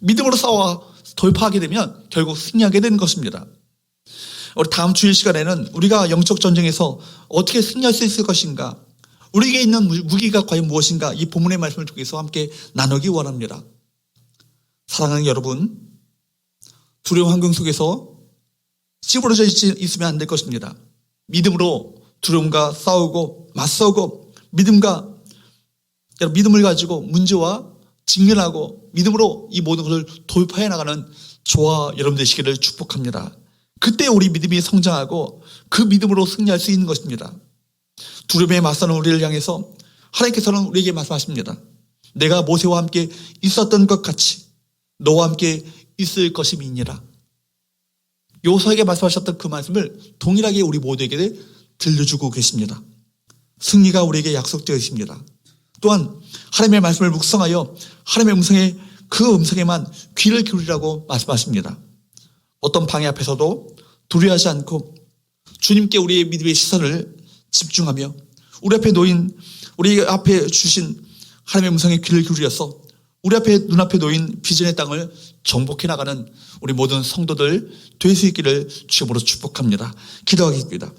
믿음으로 싸워 돌파하게 되면 결국 승리하게 되는 것입니다. 우리 다음 주일 시간에는 우리가 영적 전쟁에서 어떻게 승리할 수 있을 것인가, 우리에게 있는 무기가 과연 무엇인가, 이 본문의 말씀을 통해서 함께 나누기 원합니다. 사랑하는 여러분, 두려운 환경 속에서 찌부러져 있으면 안 될 것입니다. 믿음으로 두려움과 싸우고 맞서고 믿음을 가지고 문제와 직면하고 믿음으로 이 모든 것을 돌파해 나가는 저와 여러분 되시기를 축복합니다. 그때 우리 믿음이 성장하고 그 믿음으로 승리할 수 있는 것입니다. 두려움에 맞서는 우리를 향해서 하나님께서는 우리에게 말씀하십니다. 내가 모세와 함께 있었던 것 같이 너와 함께 있을 것임이니라. 여호수아에게 말씀하셨던 그 말씀을 동일하게 우리 모두에게 들려주고 계십니다. 승리가 우리에게 약속되어 있습니다. 또한 하나님의 말씀을 묵상하여 하나님의 그 음성에만 귀를 기울이라고 말씀하십니다. 어떤 방해 앞에서도 두려워하지 않고 주님께 우리의 믿음의 시선을 집중하며 우리 앞에 주신 하나님의 음성에 귀를 기울여서 우리 앞에 눈앞에 놓인 비전의 땅을 정복해 나가는 우리 모든 성도들 될 수 있기를 주님으로 축복합니다. 기도하겠습니다.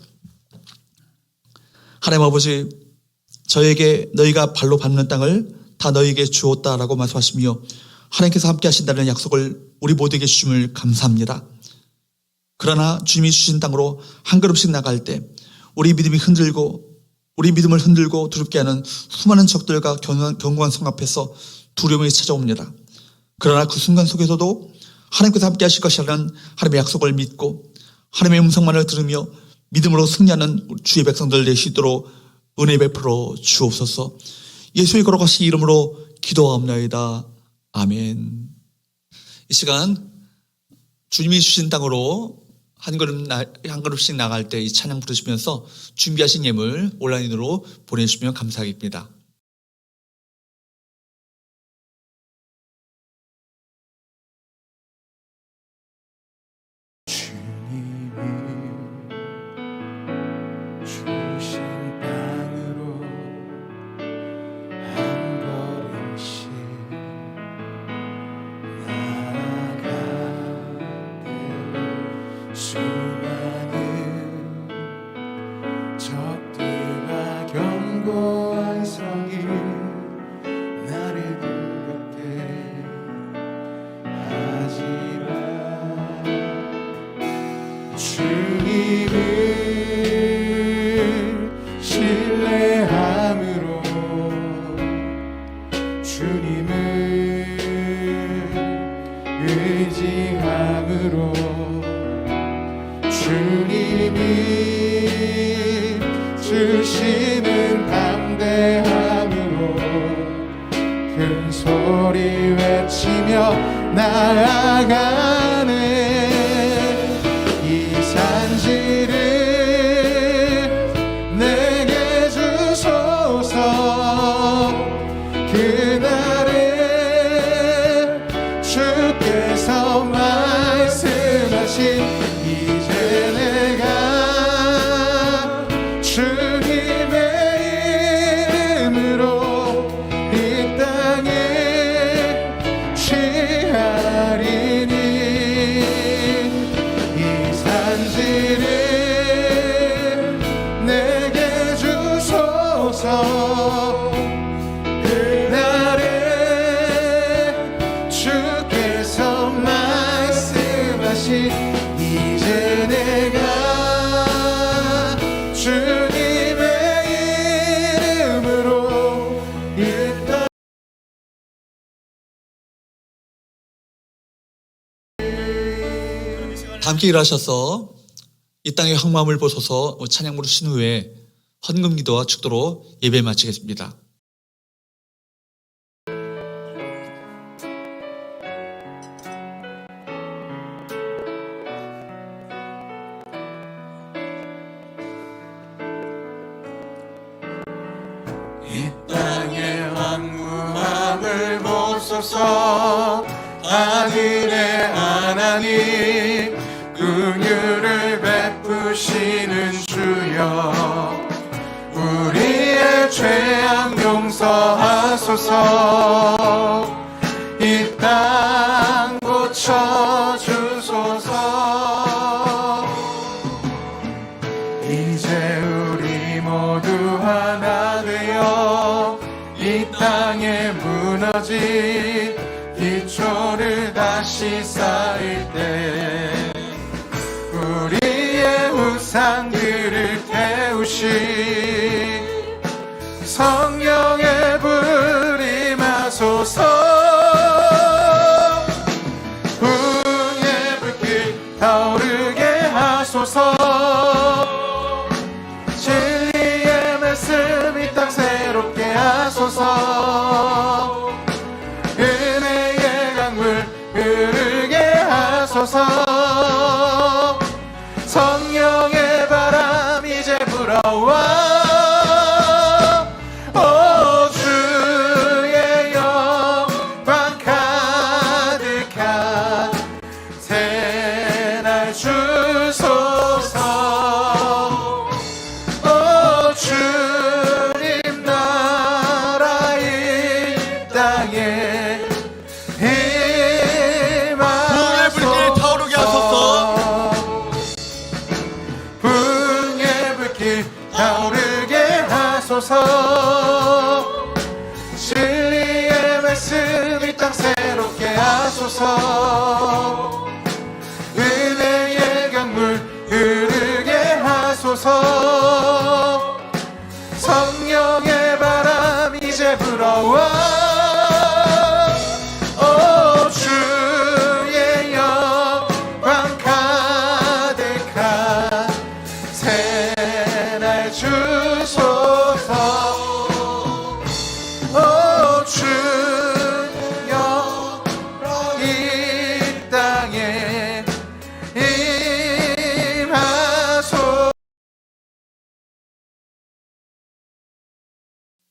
하나님 아버지, 저에게 너희가 발로 밟는 땅을 다 너희에게 주었다라고 말씀하시며 하나님께서 함께 하신다는 약속을 우리 모두에게 주심을 감사합니다. 그러나 주님이 주신 땅으로 한 걸음씩 나갈 때 우리 믿음을 흔들고 두렵게 하는 수많은 적들과 견고한 성 앞에서 두려움이 찾아옵니다. 그러나 그 순간 속에서도 하나님께서 함께 하실 것이라는 하나님의 약속을 믿고 하나님의 음성만을 들으며 믿음으로 승리하는 주의 백성들 될 수 있도록 은혜 베풀어 주옵소서. 예수의 거룩하신 이름으로 기도하옵나이다. 아멘. 이 시간 주님이 주신 땅으로 한 걸음씩 나갈 때 이 찬양 부르시면서 준비하신 예물 온라인으로 보내주시면 감사하겠습니다. 주신 땅으로 한 걸음씩 나아가게 수많은 적들과 견고한 성이 나를 두렵게 하지만 주님을 신뢰함으로 주님을 의지함으로 주님이 주시는 담대함으로 큰 소리 외치며 나아가네. 이 산지를 내게 주소서. 그날에 주께서 말씀하신 이제 내가 주님의 이름으로 이 땅에 취하리니 이 산지를 내게 주소서. 그날에 주께서 말씀하신 이제 내가 주님의 이름으로 이 땅 함께 일하셔서 이 땅의 황마음을 보소서 찬양 부르신 후에 헌금 기도와 축도로 예배 마치겠습니다. 이 땅의 황무함을 보소서. 하늘의 하나님 긍휼을 베푸시는 주여 우리의 죄악 용서하소서. 이 땅 고쳐주소서. 이제 우리 모두 하나 되어 이 땅에 무너진 기초를 다시 쌓을 때 우리의 우상들을 태우시 성령의 불 임하소서. 부흥의 불길 타오르게 하소서. 진리의 말씀 이 땅 새롭게 하소서. 은혜의 강물 흐르게 하소서. 성령의 바람이 하소서. 진리의 말씀 이 땅 새롭게 하소서. 은혜의 강물 흐르게 하소서. 성령의 바람 이제 불어와. 오 주의 영광 가득한 새날 주소서. 오 주여 이 땅에 임하소서.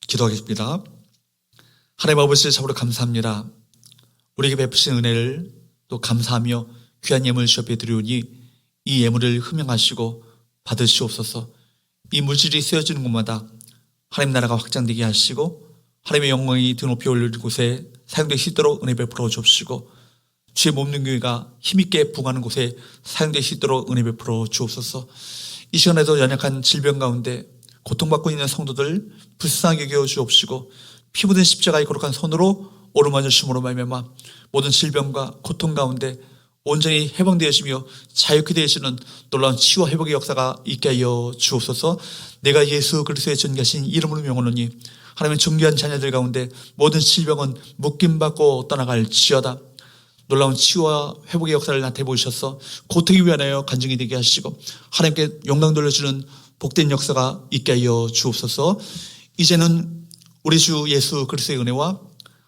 기도하겠습니다. 하나님 아버지 참으로 감사합니다. 우리에게 베푸신 은혜를 또 감사하며 귀한 예물 주 앞에 드리오니 이 예물을 흠양하시고 받으시옵소서. 이 물질이 쓰여지는 곳마다 하나님 나라가 확장되게 하시고 하나님의 영광이 드높이 올릴 곳에 사용될 수 있도록 은혜 베풀어 주옵시고 주의 몸는 교회가 힘있게 부흥하는 곳에 사용될 수 있도록 은혜 베풀어 주옵소서. 이 시간에도 연약한 질병 가운데 고통받고 있는 성도들 불쌍하게 여겨 주옵시고 피 묻은 십자가의 거룩한 손으로 오르마녀 주심으로 말미암아 모든 질병과 고통 가운데 온전히 해방되어지며 자유케 되어지는 놀라운 치유와 회복의 역사가 있게 하여 주옵소서. 내가 예수 그리스도의 전가신 이름으로 명하노니 하나님의 존귀한 자녀들 가운데 모든 질병은 묶임받고 떠나갈지어다. 놀라운 치유와 회복의 역사를 나타내 보이셔서 고통이 위안하여 간증이 되게 하시고 하나님께 영광 돌려주는 복된 역사가 있게 하여 주옵소서. 이제는 우리 주 예수 그리스도의 은혜와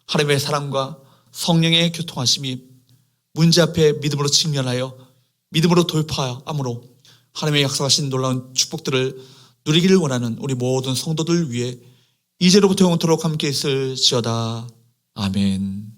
하나님의 사랑과 성령의 교통하심이 문제 앞에 믿음으로 직면하여 믿음으로 돌파함으로 하나님의 약속하신 놀라운 축복들을 누리기를 원하는 우리 모든 성도들 위해 이제로부터 영원토록 함께 있을지어다. 아멘.